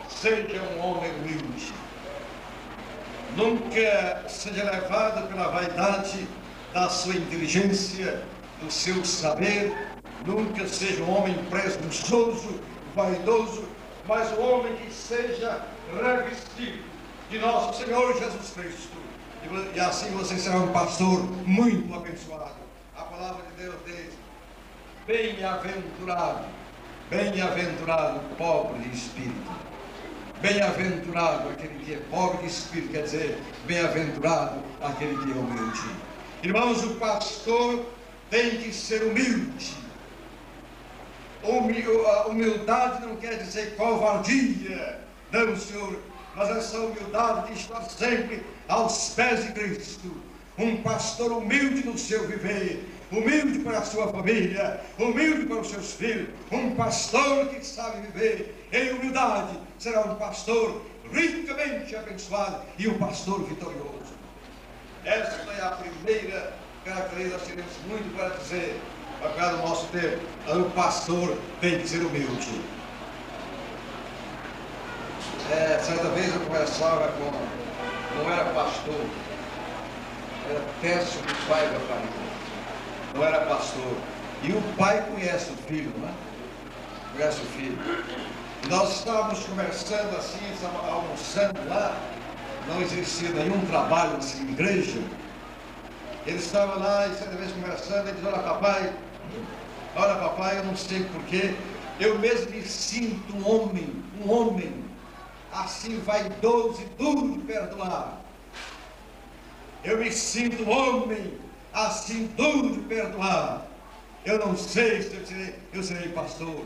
seja um homem humilde. Nunca seja levado pela vaidade da sua inteligência, do seu saber. Nunca seja um homem presunçoso, vaidoso, mas um homem que seja revestido de nosso Senhor Jesus Cristo. E assim você será um pastor muito abençoado. A palavra de Deus diz: bem-aventurado, bem-aventurado o pobre de espírito. Bem-aventurado aquele que é pobre de espírito, quer dizer, bem-aventurado aquele que é humilde. Irmãos, o pastor tem que ser humilde. Humildade não quer dizer covardia, não, Senhor, mas essa humildade de estar sempre aos pés de Cristo. Um pastor humilde no seu viver, humilde para a sua família, humilde para os seus filhos. Um pastor que sabe viver em humildade será um pastor ricamente abençoado e um pastor vitorioso. Essa é a primeira característica que temos muito para dizer. Por causa do nosso tempo, o pastor tem que ser humilde. Certa vez eu conversava com, não era pastor, era Tércio, o pai da família, não era pastor. E o pai conhece o filho, né? Conhece o filho. E nós estávamos conversando assim, almoçando lá, não existia nenhum trabalho assim, igreja. Ele estava lá e certa vez conversando, ele disse: olha papai, eu não sei porquê, eu mesmo me sinto um homem, assim vaidoso e duro de perdoar. Eu me sinto um homem, assim duro de perdoar. Eu não sei se eu serei pastor.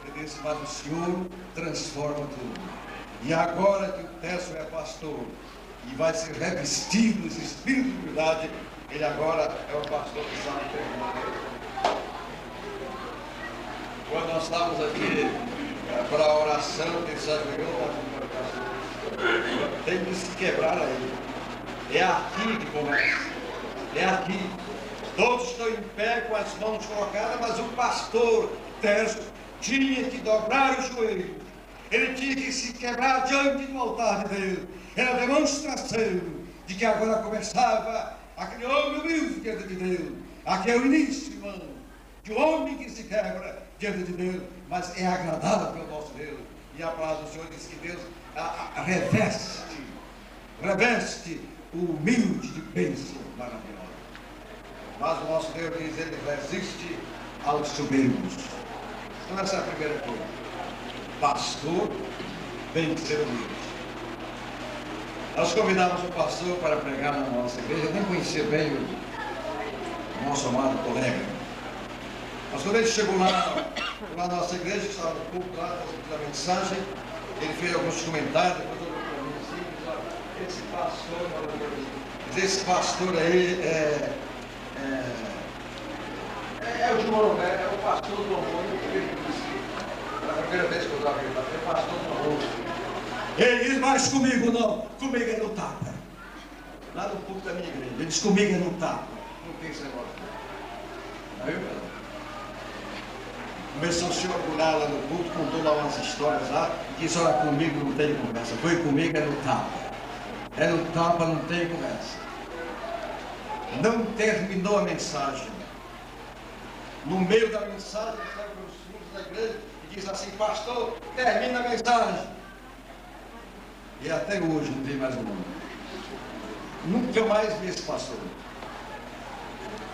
Eu disse: mas o Senhor transforma tudo. E agora que o Tércio é pastor e vai ser revestido desse espírito de humildade, ele agora é o pastor que sabe perdoar. Quando nós estávamos aqui para a oração, ele se ajoelhou, tem que se quebrar aí. É aqui que começa. É aqui. Todos estão em pé com as mãos colocadas, mas o pastor Tércio tinha que dobrar o joelho. Ele tinha que se quebrar diante do altar de Deus. Era a demonstração de que agora começava aquele homem humilde diante de Deus. Aqui é o início, irmão, de um homem que se quebra diante de Deus, mas é agradável ao nosso Deus. E a palavra do Senhor diz que Deus reveste o humilde de bênção maravilhosa. Mas o nosso Deus diz: Ele resiste aos soberbos. Então essa é a primeira coisa. Pastor tem que ser humilde. Nós convidamos o pastor para pregar na nossa igreja. Eu nem conhecia bem o nosso amado colega. Mas quando ele chegou lá na nossa igreja, que estava no púlpito lá, da mensagem, ele fez alguns comentários, depois olhou para mim assim, esse pastor, esse pastor aí é o de Moromé, é o pastor do amor. Era a primeira vez que eu usava ele, é o pastor do amor. Ele diz, mas comigo não, comigo é no tapa. Lá no púlpito da minha igreja, ele diz, comigo é no tapa. Não tem esse negócio. Aí eu começou a se orgulhar lá no púlpito, contou lá umas histórias lá, disse, olha, comigo não tem conversa, foi comigo é no tapa. É no tapa, não tem conversa. Não terminou a mensagem. No meio da mensagem, ele sai para os fundos da igreja e diz assim, pastor, termina a mensagem. E até hoje não tem mais o nome. Nunca mais vi esse pastor.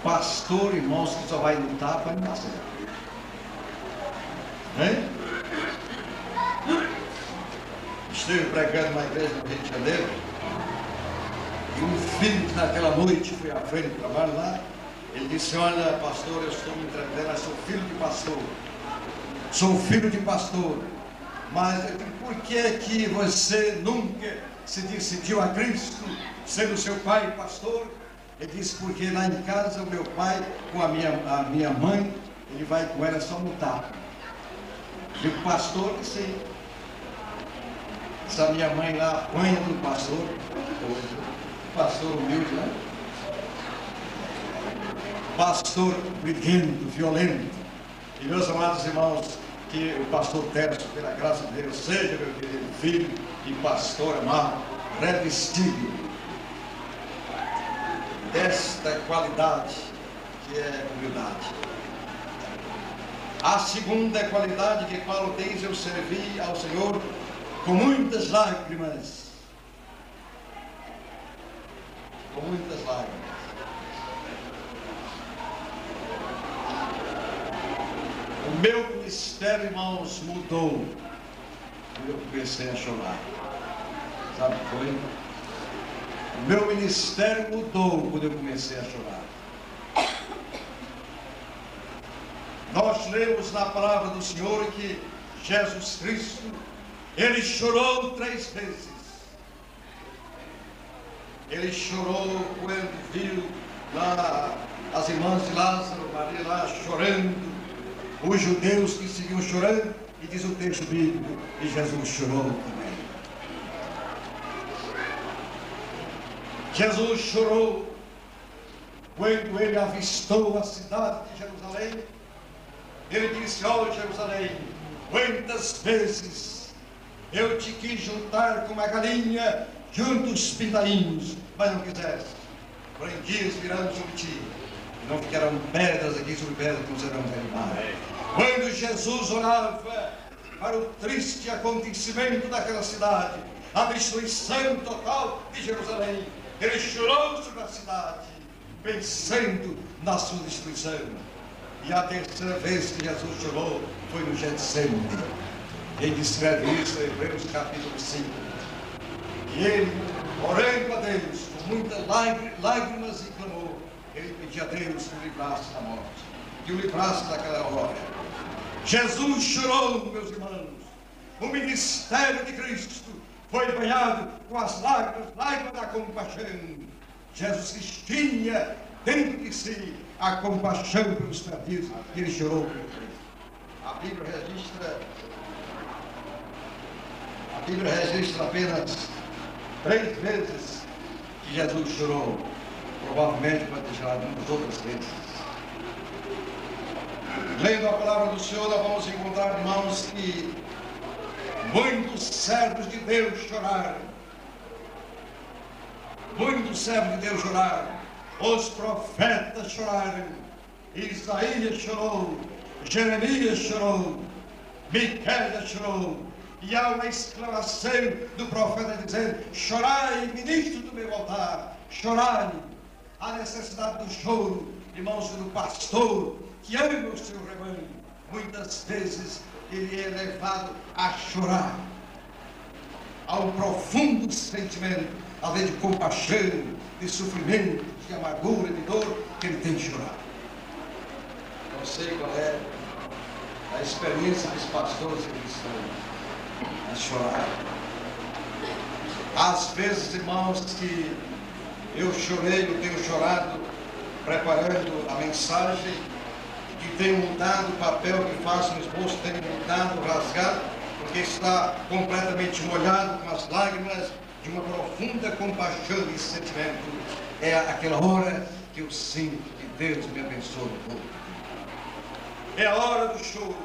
Pastor, irmãos, que só vai no tapa e não dá certo. Hein? Estive pregando na igreja no Rio de Janeiro. E um filho que naquela noite foi à frente do trabalho lá. Ele disse, olha, pastor, eu estou me entretendo, eu sou filho de pastor. Sou filho de pastor. Mas eu digo, por que é que você nunca se decidiu a Cristo, sendo seu pai pastor? Ele disse, porque lá em casa o meu pai, com a minha mãe, ele vai com ela só no tapa. E o pastor, sim. Essa minha mãe lá apanha do pastor. Pastor humilde, né? Pastor briguento, violento. E meus amados irmãos, que o pastor Tércio, pela graça de Deus, seja meu querido filho e pastor amado, revestido desta qualidade que é humildade. A segunda qualidade que Paulo diz, eu servi ao Senhor com muitas lágrimas. Com muitas lágrimas. O meu ministério, irmãos, mudou quando eu comecei a chorar. Sabe o que foi? O meu ministério mudou quando eu comecei a chorar. Nós lemos na palavra do Senhor que Jesus Cristo, Ele chorou 3 vezes. Ele chorou quando viu lá as irmãs de Lázaro, Maria lá chorando. Os judeus que seguiam chorando, e diz o texto bíblico, e Jesus chorou também. Jesus chorou quando ele avistou a cidade de Jerusalém. Ele disse, ó Jerusalém, quantas vezes eu te quis juntar com uma galinha junto aos pintainhos, mas não quiseste. Porém dias virão sobre ti, e não ficarão pedras aqui sobre pedras que não serão derribadas. Quando Jesus orava para o triste acontecimento daquela cidade, a destruição total de Jerusalém, ele chorou sobre a cidade, pensando na sua destruição. E a terceira vez que Jesus chorou foi no Getsemane. Quem descreve isso é Hebreus capítulo 5. E ele, orando a Deus, com muitas lágrimas e clamor, ele pedia a Deus que o livrasse da morte, que o livrasse daquela hora. Jesus chorou, meus irmãos. O ministério de Cristo foi banhado com as lágrimas da compaixão. Jesus tinha dentro de si a compaixão pelos perdidos, e ele chorou por Cristo. A Bíblia registra apenas 3 vezes que Jesus chorou. Provavelmente pode ter chorado muitas outras vezes. Lendo a palavra do Senhor, nós vamos encontrar, irmãos, que muitos servos de Deus choraram. Muitos servos de Deus choraram. Os profetas choraram. Isaías chorou. Jeremias chorou. Miqueias chorou. E há uma exclamação do profeta dizendo, chorai, ministro do meu altar, chorai. A necessidade do choro, irmãos, do pastor que ama o seu rebanho, muitas vezes ele é levado a chorar. Há um profundo sentimento, além de compaixão, de sofrimento, de amargura, de dor, que ele tem que chorar. Não sei qual é a experiência dos pastores cristãos a chorar. Às vezes, irmãos, que eu chorei, eu tenho chorado preparando a mensagem, que tenho mudado o papel que faço no esboço, tenho mudado, rasgado, porque está completamente molhado com as lágrimas de uma profunda compaixão e sentimento. É aquela hora que eu sinto que Deus me abençoa no povo. É a hora do choro.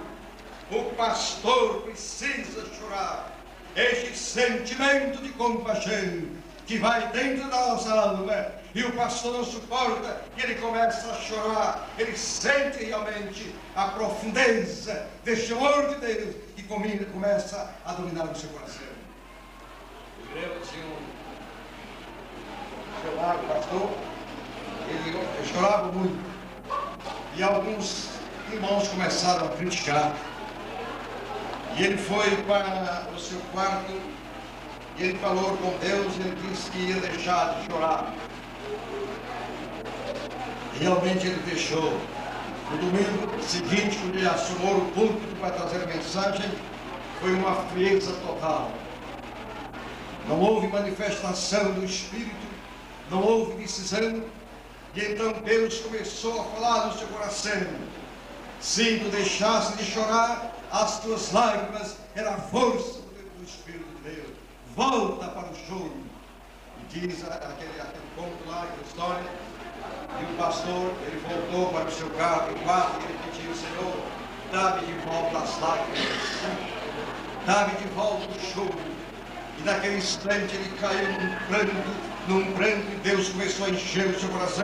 O pastor precisa chorar. Este sentimento de compaixão que vai dentro da nossa alma, e o pastor não suporta, e ele começa a chorar. Ele sente realmente a profundeza deste amor de Deus que começa a dominar o seu coração. Eu lembro de um pastor, ele chorava muito, e alguns irmãos começaram a criticar, e ele foi para o seu quarto, e ele falou com Deus, e ele disse que ia deixar de chorar. E realmente ele deixou. No domingo seguinte, quando ele assumiu o púlpito para trazer a mensagem, foi uma frieza total. Não houve manifestação do Espírito, não houve decisão, e então Deus começou a falar no seu coração: se tu deixasse de chorar, as tuas lágrimas era a força do Espírito de Deus. Volta para o choro. E diz aquele ponto lá, aquela história, e o pastor, ele voltou para o seu quarto e ele pediu: Senhor, dá-me de volta as lágrimas, dá-me de volta o choro. E naquele instante ele caiu num pranto, e Deus começou a encher o seu coração.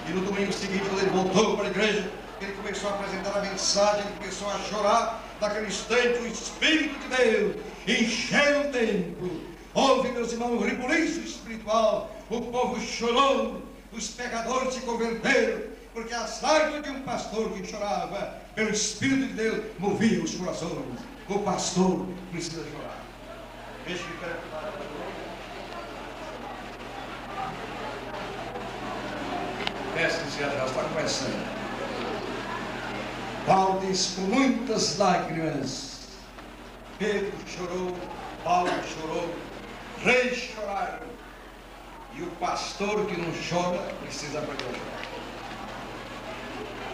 E no domingo seguinte, quando ele voltou para a igreja, ele começou a apresentar a mensagem, ele começou a chorar. Naquele instante, o Espírito de Deus encheu o templo. Houve, meus irmãos, um rebuliço espiritual. O povo chorou, os pecadores se converteram, porque as lágrimas de um pastor que chorava pelo Espírito de Deus movia os corações. O pastor precisa chorar. Deixa que quero falar. Mestre, já está começando. Paulo diz: com muitas lágrimas, Pedro chorou, Paulo chorou, reis choraram, e o pastor que não chora precisa aprender a chorar.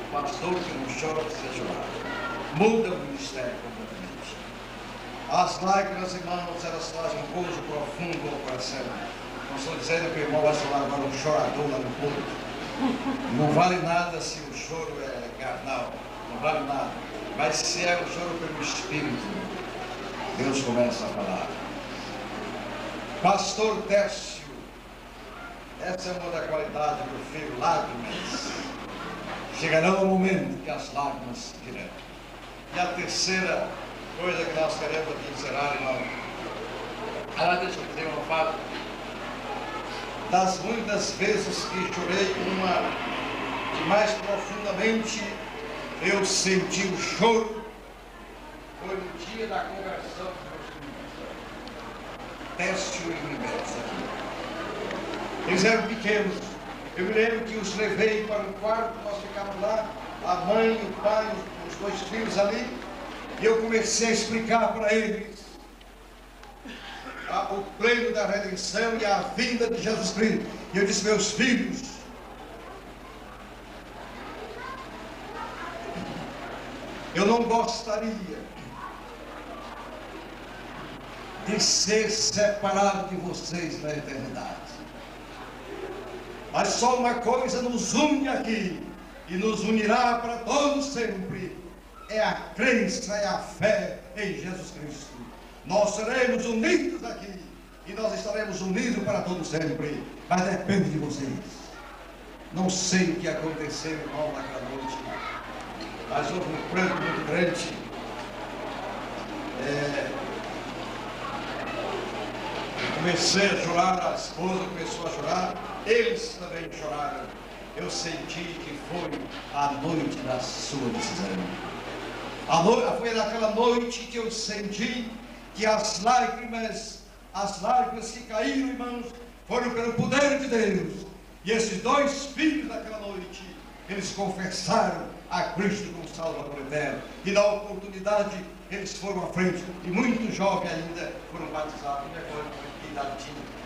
O pastor que não chora precisa chorar. Muda o ministério completamente. As lágrimas, irmãos, elas fazem um gozo profundo ao coração. Não estou dizendo que o irmão vai falar agora um chorador lá no povo. Não vale nada se o choro é carnal. Não vale nada. Mas se é o choro pelo Espírito, Deus começa a falar. Pastor Décio, essa é uma da qualidade do filho, lágrimas. Chegará o momento que as lágrimas virão. E a terceira coisa que nós queremos aqui encerrar, irmão. Deixa eu dizer uma parte. Das muitas vezes que chorei, uma que mais profundamente eu senti o choro foi no dia da conversão dos meus filhos, Décio e Universo. Eles eram pequenos. Eu me lembro que os levei para um quarto, nós ficamos lá, a mãe, o pai, os dois filhos ali, e eu comecei a explicar para eles o plano da redenção e a vinda de Jesus Cristo. E eu disse: meus filhos, eu não gostaria de ser separado de vocês na eternidade. Mas só uma coisa nos une aqui e nos unirá para todos sempre: é a crença, é a fé em Jesus Cristo. Nós seremos unidos aqui e nós estaremos unidos para todos sempre, mas depende de vocês. Não sei o que aconteceu, irmão, naquela noite, mas houve um pranto muito grande. Comecei a chorar, a esposa começou a chorar, eles também choraram. Eu senti que foi a noite da sua decisão. Foi naquela noite que eu senti que as lágrimas que caíram, irmãos, foram pelo poder de Deus. E esses dois filhos daquela noite, eles confessaram a Cristo como Salvador eterno. E na oportunidade, eles foram à frente. E muito jovens ainda foram batizados. Não é agora que idade tinha.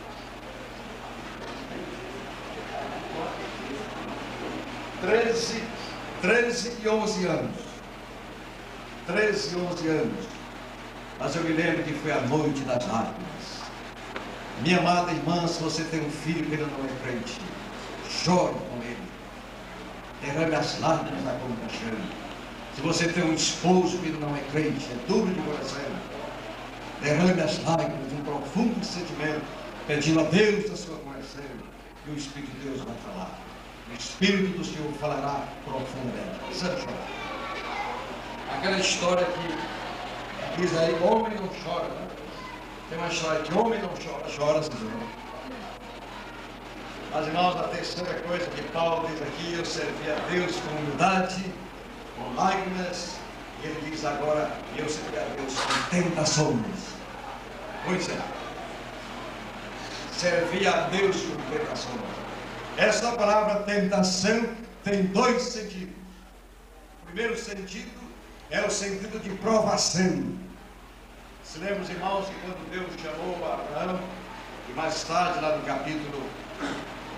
13 e 11 anos. 13 e 11 anos. Mas eu me lembro que foi a noite das lágrimas. Minha amada irmã, se você tem um filho que ele não é crente, chore com ele. Derrame as lágrimas da compaixão. Se você tem um esposo que ele não é crente, é duro de coração, derrame as lágrimas de um profundo sentimento, pedindo a Deus da sua coração, e o Espírito de Deus vai falar. O Espírito do Senhor falará profundamente. Precisa chorar. Aquela história que diz aí, homem não chora, né? Tem uma história que homem não chora, chora Senhor. Mas irmãos, a terceira coisa que Paulo diz aqui, eu servi a Deus com humildade, com lágrimas, e ele diz agora, eu servi a Deus com tentações. Pois é, servi a Deus com tentações. Essa palavra tentação tem dois sentidos. O primeiro sentido é o sentido de provação. Se lembra, irmãos, que quando Deus chamou Abraão, e mais tarde, lá no capítulo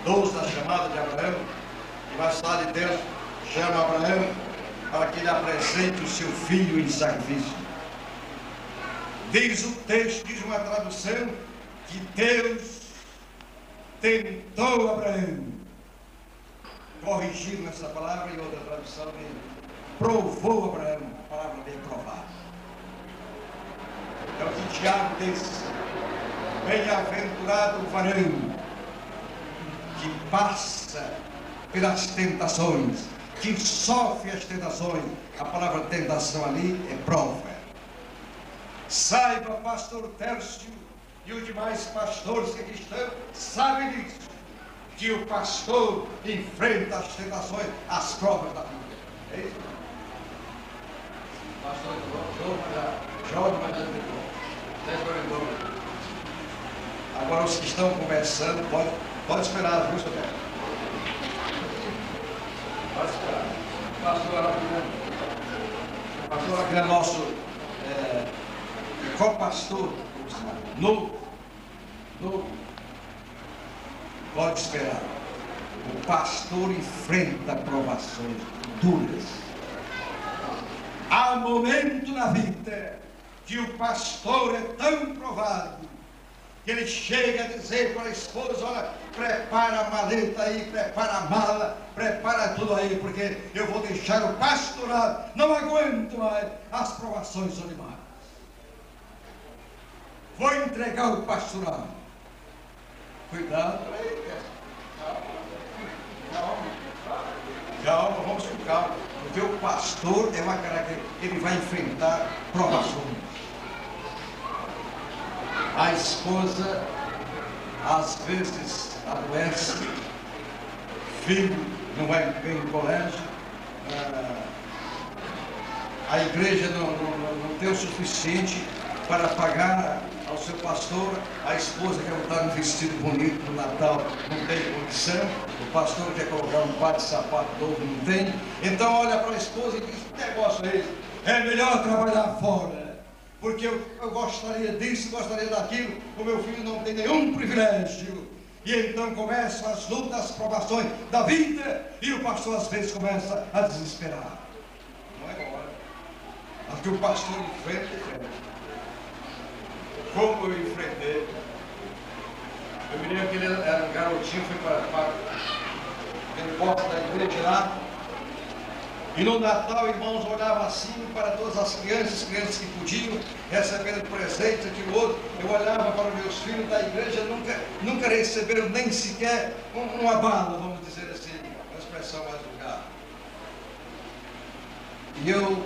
12 da chamada de Abraão, e mais tarde Deus chama Abraão para que ele apresente o seu filho em sacrifício. Diz o texto, diz uma tradução, que Deus tentou Abraão. Corrigindo essa palavra, em outra tradução, ele provou Abraão. A palavra bem provar. É o que Tiago diz: bem-aventurado o varão que passa pelas tentações, que sofre as tentações. A palavra tentação ali é prova. Saiba, pastor Tércio e os demais pastores que aqui estão, sabem disso, que o pastor enfrenta as tentações, as provas da vida. É isso? Pastor, jovem, mas agora os que estão conversando, pode esperar, viu, senhor? Pode esperar. Pastor aqui é nosso co-pastor, novo. Pode esperar. O pastor enfrenta provações duras. Há momento na vida que o pastor é tão provado que ele chega a dizer para a esposa: olha, prepara a maleta aí, prepara a mala, prepara tudo aí, porque eu vou deixar o pastorado, não aguento mais, as provações são demais. Vou entregar o pastorado. Cuidado, calma, vamos com calma, porque o pastor é uma característica, ele vai enfrentar provações. A esposa às vezes adoece, filho não vai bem no colégio, a igreja não tem o suficiente para pagar ao seu pastor, a esposa quer botar um vestido bonito no Natal, não tem condição, o pastor quer colocar um par de sapato novo, não tem. Então olha para a esposa e diz: que negócio é esse? É melhor trabalhar fora, porque eu gostaria disso, gostaria daquilo, o meu filho não tem nenhum privilégio. E então começam as lutas, as provações da vida, e o pastor às vezes começa a desesperar. Não é agora. Mas que o pastor enfrenta. Como eu enfrentei. Eu me lembro que ele era um garotinho, foi para a porta da igreja lá. E no Natal, irmãos, olhava assim para todas as crianças que podiam, recebendo presentes, aquilo outro. Eu olhava para os meus filhos da igreja, nunca receberam nem sequer uma bala, vamos dizer assim, uma expressão mais vulgar. E eu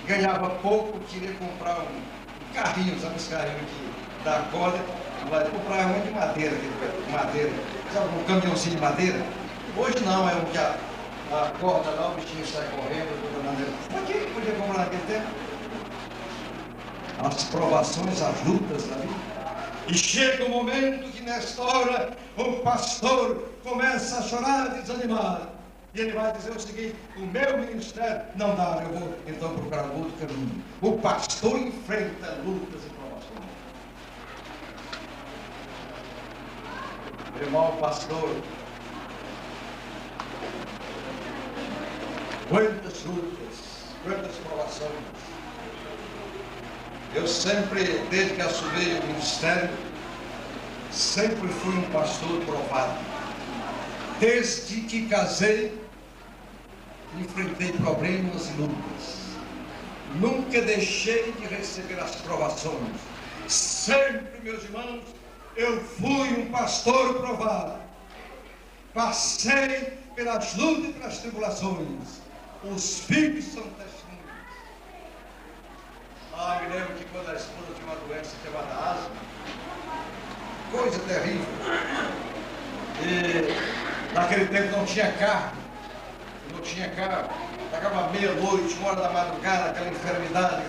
ganhava pouco, queria comprar um carrinho, sabe os carrinhos aqui da corda, vai comprar um de madeira, sabe, um caminhãozinho de madeira. Hoje não, é um que a corda lá, o bichinho sai correndo, toda maneira. Mas quem podia comprar naquele tempo? As provações, as lutas da vida. E chega um momento que nesta hora o pastor começa a chorar desanimado. E ele vai dizer o seguinte: o meu ministério não dá, eu vou então procurar outro caminho. O pastor enfrenta lutas e provações. Meu irmão pastor, quantas lutas, quantas provações. Eu sempre, desde que assumi o ministério, sempre fui um pastor provado. Desde que casei, enfrentei problemas e lutas. Nunca deixei de receber as provações. Sempre, meus irmãos, eu fui um pastor provado. Passei pelas lutas e pelas tribulações. Os filhos são testemunhas. Me lembro que quando a esposa tinha uma doença chamada asma, coisa terrível. E naquele tempo não tinha carro. Acabava meia-noite, 1 hora da madrugada, aquela enfermidade,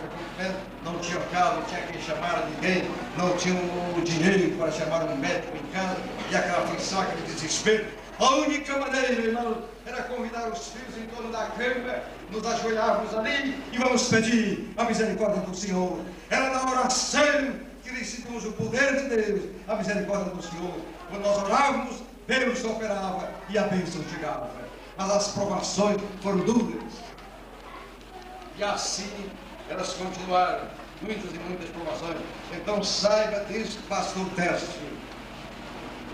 não tinha carro, não tinha quem chamar ninguém, não tinha o dinheiro para chamar um médico em casa, e aquela aflição, aquele desespero. A única maneira, irmão, era convidar os filhos em torno da cama, nos ajoelharmos ali e vamos pedir a misericórdia do Senhor. Era na oração que recebíamos o poder de Deus, a misericórdia do Senhor. Quando nós orávamos, Deus operava e a bênção chegava. Mas as provações foram duras. E assim elas continuaram. Muitas e muitas provações. Então saiba disso, pastor Tércio,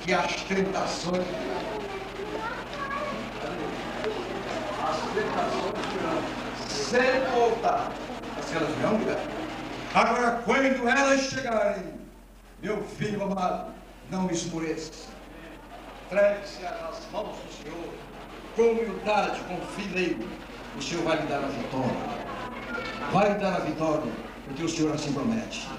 que as tentações sempre voltar. Mas elas virão, agora, quando elas chegarem, meu filho amado, não esmoreça. Entregue-se às mãos do Senhor, com humildade, com fé nele. O Senhor vai lhe dar a vitória. Vai lhe dar a vitória, porque o Senhor assim promete.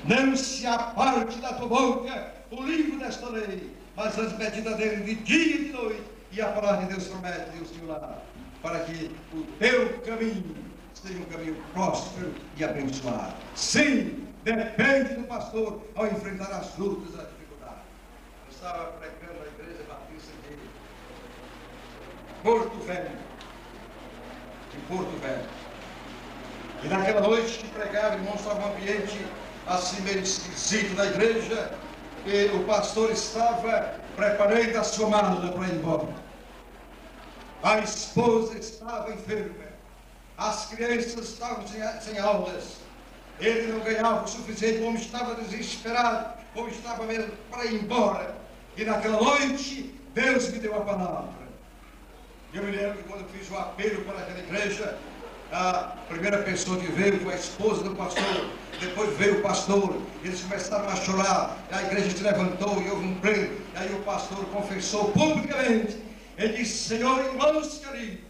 Não se aparte da tua boca o livro desta lei, mas antes medita dele de dia e de noite. E a palavra de Deus promete, Deus te lá, para que o teu caminho seja um caminho próspero e abençoado. Sim, depende do pastor ao enfrentar as lutas e as dificuldades. Eu estava pregando na igreja batista de Porto Velho. E naquela noite que pregava, irmão, estava um ambiente assim meio esquisito na igreja, e o pastor estava preparando a sua mala para ir embora. A esposa estava enferma, as crianças estavam sem aulas, ele não ganhava o suficiente, o homem estava desesperado, o homem estava mesmo para ir embora. E naquela noite, Deus me deu a palavra. Eu me lembro que quando eu fiz o apelo para aquela igreja, a primeira pessoa que veio foi a esposa do pastor, depois veio o pastor, eles começaram a chorar, a igreja se levantou e houve um prêmio, e aí o pastor confessou publicamente. Ele disse: Senhor, irmãos queridos,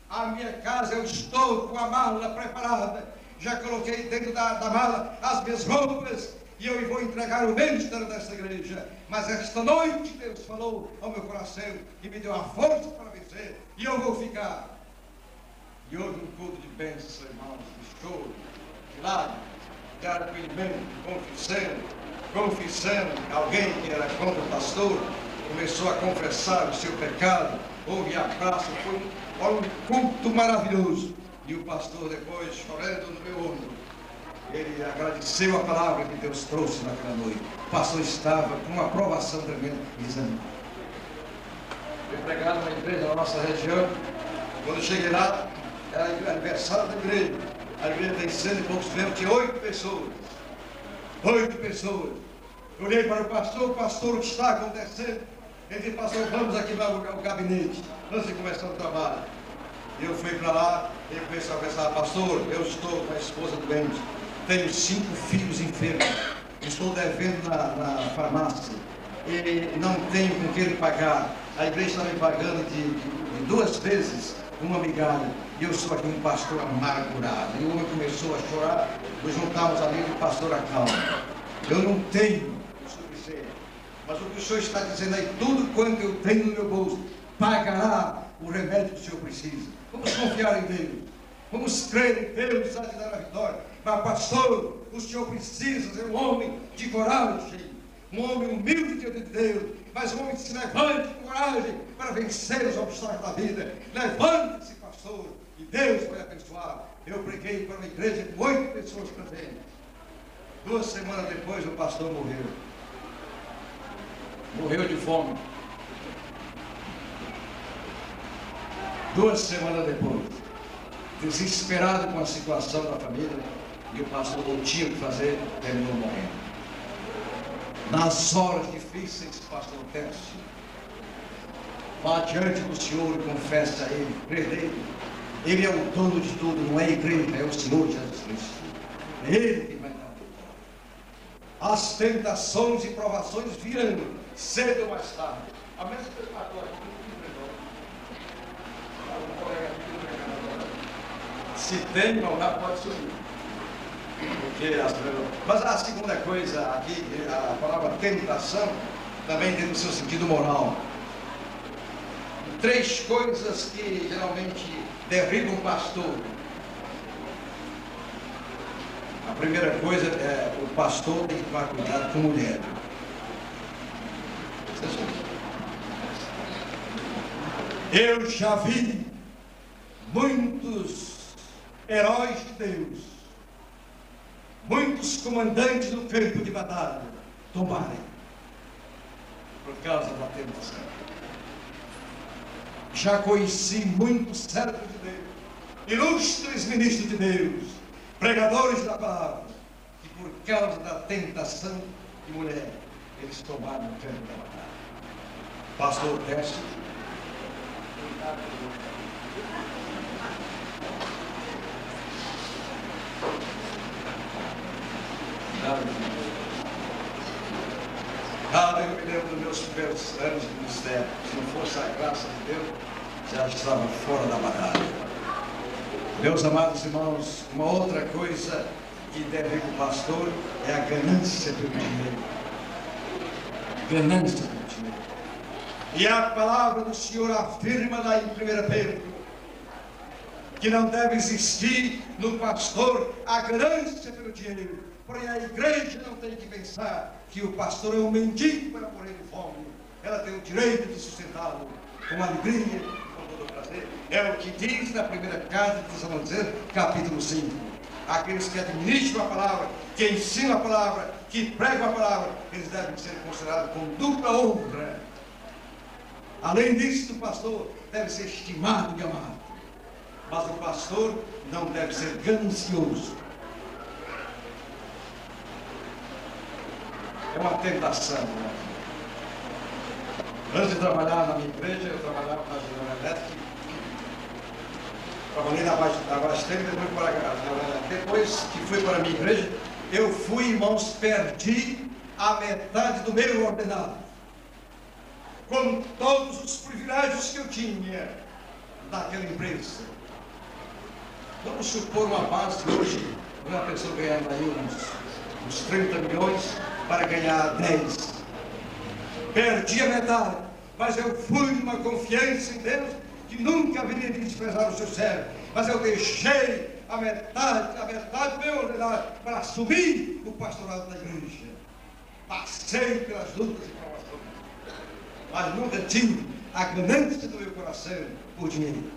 a minha casa eu estou com a mala preparada, já coloquei dentro da mala as minhas roupas e eu vou entregar o ministério desta igreja. Mas esta noite Deus falou ao meu coração e me deu a força para vencer, e eu vou ficar. E houve um culto de bênçãos, irmãos, de choro, de lágrimas, de arrependimento, confissando. Alguém que era contra o pastor começou a confessar o seu pecado, houve abraço, foi um culto maravilhoso. E o pastor depois, chorando no meu ombro, ele agradeceu a palavra que Deus trouxe naquela noite. O pastor estava com uma aprovação tremenda e desanimado. Fui pregado numa igreja na nossa região. Quando eu cheguei lá, era aniversário da igreja. A igreja tem 100 e poucos membros, tinha 8 pessoas. 8 pessoas. Eu olhei para o pastor, o que está acontecendo? Ele disse: pastor, vamos aqui para o gabinete, antes de começar o trabalho. E eu fui para lá, ele começou a conversar: pastor, eu estou com a esposa doente, tenho 5 filhos enfermos, estou devendo na farmácia, e não tenho com quem lhe pagar. A igreja está me pagando de 2 vezes uma migalha, e eu sou aqui um pastor amargurado. E o homem começou a chorar, nos juntamos ali e o pastor acalma. Eu não tenho o suficiente, mas o que o senhor está dizendo aí, tudo quanto eu tenho no meu bolso, pagará o remédio que o senhor precisa. Vamos confiar em Deus. Vamos crer em Deus e dar a vitória. Mas, pastor, o senhor precisa ser um homem de coragem, um homem humilde diante de Deus, mas um homem que se levante com coragem para vencer os obstáculos da vida. Levante-se, pastor, e Deus vai abençoar. Eu preguei para uma igreja com 8 pessoas presentes. 2 semanas depois, o pastor morreu. Morreu de fome. 2 semanas depois, desesperado com a situação da família, e o pastor não tinha o que fazer, terminou morrendo. Nas horas difíceis, pastor Tércio, vá diante do Senhor e confesse a Ele, crê nele. Ele é o dono de tudo, não é a igreja, é o Senhor Jesus Cristo. É Ele que vai dar. As tentações e provações virão, cedo ou mais tarde. A mesma coisa agora, se tem, não dá, pode subir. Porque mas a segunda coisa aqui, a palavra tentação, também tem o seu sentido moral. 3 coisas que geralmente derribam o pastor. A primeira coisa é o pastor tem que tomar cuidado com mulher. Eu já vi muitos heróis de Deus, muitos comandantes do campo de batalha tombarem por causa da tentação. Já conheci muitos servos de Deus, ilustres ministros de Deus, pregadores da palavra, que por causa da tentação de mulher, eles tomaram o campo da batalha. Pastor Tércio, eu me lembro dos meus primeiros anos de ministério. Se não fosse a graça de Deus, já estava fora da batalha. Meus amados irmãos, uma outra coisa que derriba o pastor é a ganância pelo dinheiro. Ganância pelo dinheiro. E a palavra do Senhor afirma lá em 1 Pedro que não deve existir no pastor a ganância pelo dinheiro. Porém, a igreja não tem que pensar que o pastor é um mendigo para morrer de fome. Ela tem o direito de sustentá-lo com alegria, com todo prazer. É o que diz na primeira carta de Tessalonicenses, capítulo 5. Aqueles que administram a palavra, que ensinam a palavra, que pregam a palavra, eles devem ser considerados com dupla honra. Além disso, o pastor deve ser estimado e amado. Mas o pastor não deve ser ganancioso. É uma tentação. Né? Antes de trabalhar na minha igreja, eu trabalhava na General Electric. Trabalhei na Bastemp, depois que fui para a minha igreja, eu fui, irmãos, perdi a metade do meu ordenado. Com todos os privilégios que eu tinha naquela empresa. Vamos supor uma base hoje, uma pessoa ganhando aí uns 30 milhões para ganhar 10. Perdi a metade, mas eu fui numa confiança em Deus que nunca haveria de desprezar o seu servo. Mas eu deixei a metade do meu ordenado para assumir o pastorado da igreja. Passei pelas lutas e provações, mas nunca tive a ganância do meu coração por dinheiro.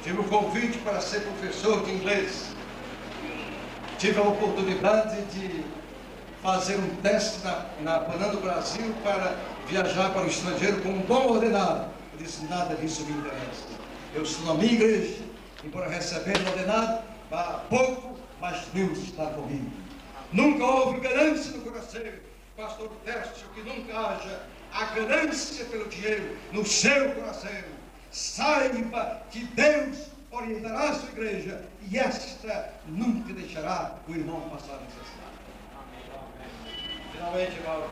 Tive um convite para ser professor de inglês. Tive a oportunidade de fazer um teste na Panam do Brasil para viajar para o estrangeiro com um bom ordenado. Eu disse, nada disso me interessa. Eu estou na minha igreja, embora recebendo o ordenado, pouco, mas Deus está comigo. Nunca houve ganância no coração, pastor Tércio, que nunca haja a ganância pelo dinheiro no seu coração. Saiba que Deus orientará a sua igreja e esta nunca deixará o irmão passar necessidade. Finalmente, irmão,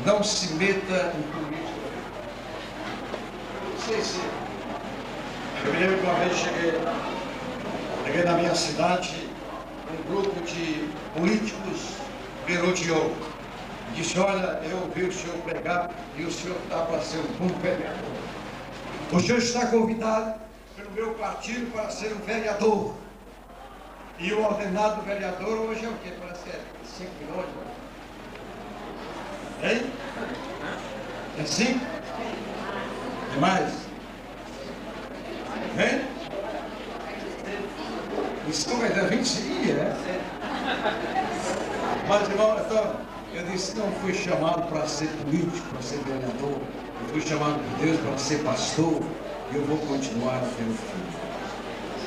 não se meta em política. Não sei se... Eu me lembro que uma vez cheguei na minha cidade, um grupo de políticos me rodeou. Disse, olha, eu ouvi o senhor pregar e o senhor está para ser um bom vereador. O senhor está convidado pelo meu partido para ser um vereador. E o ordenado vereador hoje é o quê? Parece que é 5 milhões. Hein? É 5? É mais? Hein? Isso vai dar 25, é? Mas, irmão, então, eu disse, não fui chamado para ser político, para ser vereador. Eu fui chamado por Deus para ser pastor. E eu vou continuar até o fim.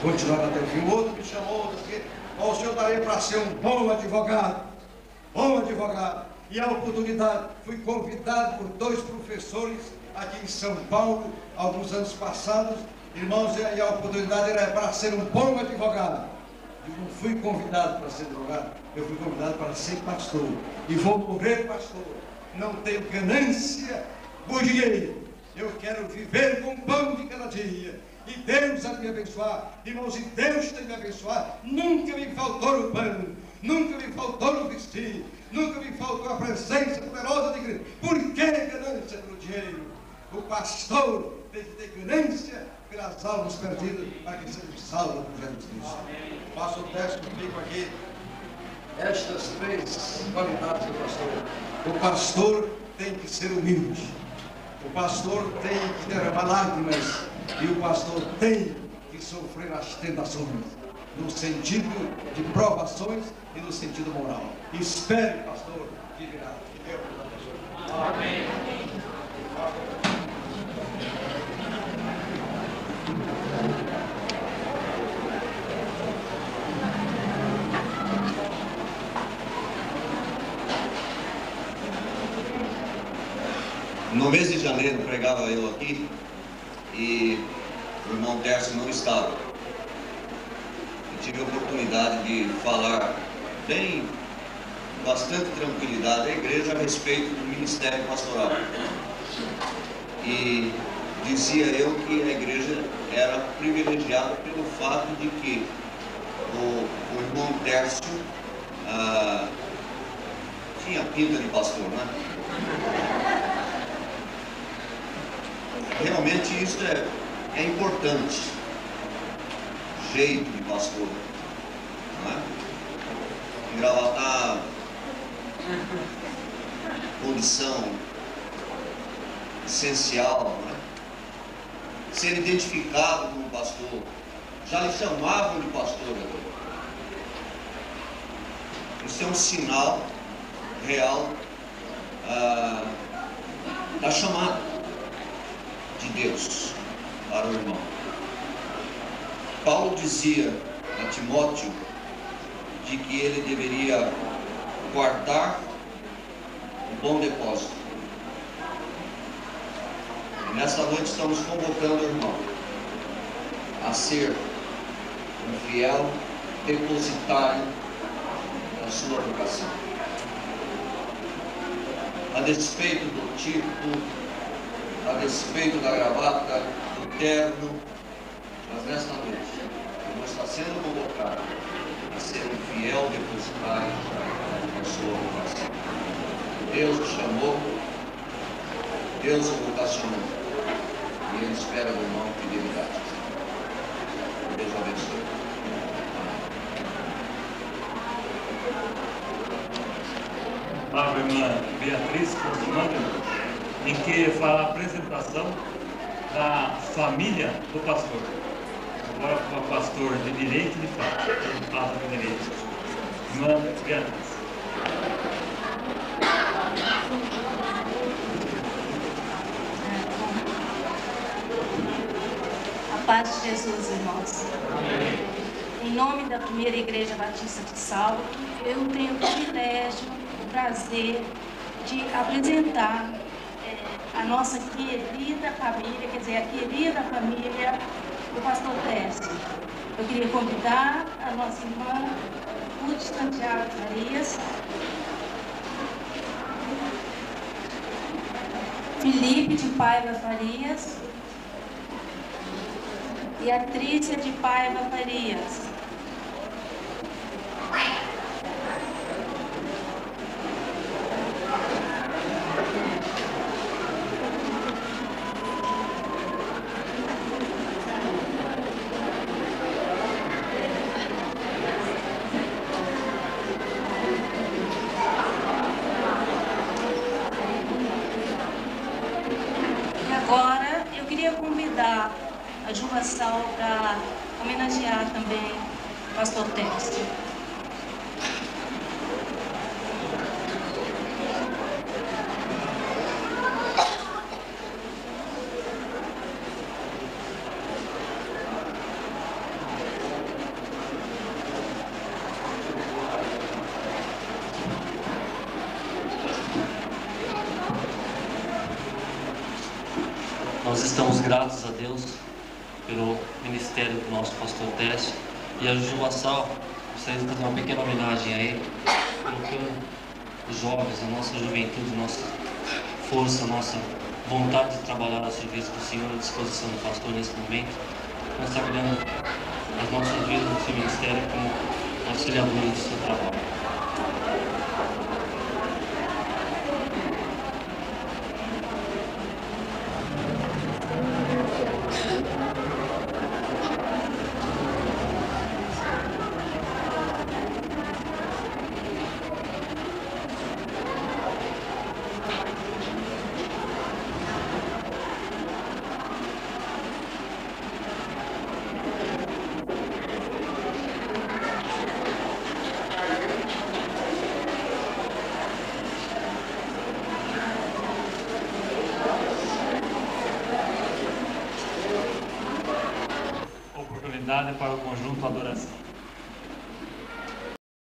Continuar até o fim. O outro me chamou, disse, o senhor daria para ser um bom advogado. Bom advogado. E a oportunidade, fui convidado por 2 professores aqui em São Paulo, alguns anos passados. Irmãos, e a oportunidade era para ser um bom advogado. Eu não fui convidado para ser advogado, eu fui convidado para ser pastor. E vou morrer pastor. Não tenho ganância por dinheiro. Eu quero viver com o pão de cada dia. E Deus há de me abençoar. Irmãos, e Deus tem de me abençoar. Nunca me faltou o pão. Nunca me faltou o vestir. Nunca me faltou a presença poderosa de Cristo. Por que ganância pelo dinheiro? O pastor tem que ter ganância pelas almas perdidas para que sejam salvas por Jesus Cristo. Faço o teste comigo aqui. Estas 3 qualidades do pastor. O pastor tem que ser humilde. O pastor tem que derramar lágrimas. E o pastor tem que sofrer as tentações. No sentido de provações e no sentido moral. Espere, pastor, que virá. Que Deus nos abençoe. Amém.
No mês de janeiro pregava eu aqui e o irmão Tércio não estava. Eu tive a oportunidade de falar bastante tranquilidade à igreja a respeito do ministério pastoral. E dizia eu que a igreja era privilegiada pelo fato de que o irmão Tércio tinha pinta de pastor, né? Realmente isso é importante. Jeito de pastor, não é? Engravatar, condição essencial, não é? Ser identificado como pastor. Já lhe chamavam de pastor. Isso é um sinal real da chamada de Deus para o irmão. Paulo dizia a Timóteo de que ele deveria guardar um bom depósito. E nesta noite estamos convocando o irmão a ser um fiel depositário da sua vocação. A despeito do título, a despeito da gravata, do terno, mas nesta noite, irmão está sendo convocado a ser um fiel depositário da sua vocação. Deus o chamou, Deus o vocacionou, e Ele espera do irmão fidelidade. Deus o abençoe.
Palavra irmã Beatriz, continuando, em que fala a apresentação da família do pastor. Agora para o pastor de direito de fato, passa de direito. Irmã Beatriz.
A paz de Jesus, irmãos. Em nome da primeira Igreja Batista de Salto, eu tenho o privilégio, o prazer de apresentar a nossa querida família, quer dizer, a querida família do pastor Tércio. Eu queria convidar a nossa irmã Ruth Santiago Farias, Felipe de Paiva Farias e a Trícia de Paiva Farias. homenagear também o pastor Tércio.
Nós estamos gratos a Deus pelo ministério do nosso pastor Tércio e a Juju Bassal. Gostaria de fazer uma pequena homenagem a ele, colocando os jovens, a nossa juventude, a nossa força, a nossa vontade de trabalhar a serviço do Senhor à disposição do pastor nesse momento, consagrando as nossas vidas no seu ministério como auxiliadores do seu trabalho.
Oportunidade para o conjunto Adoração.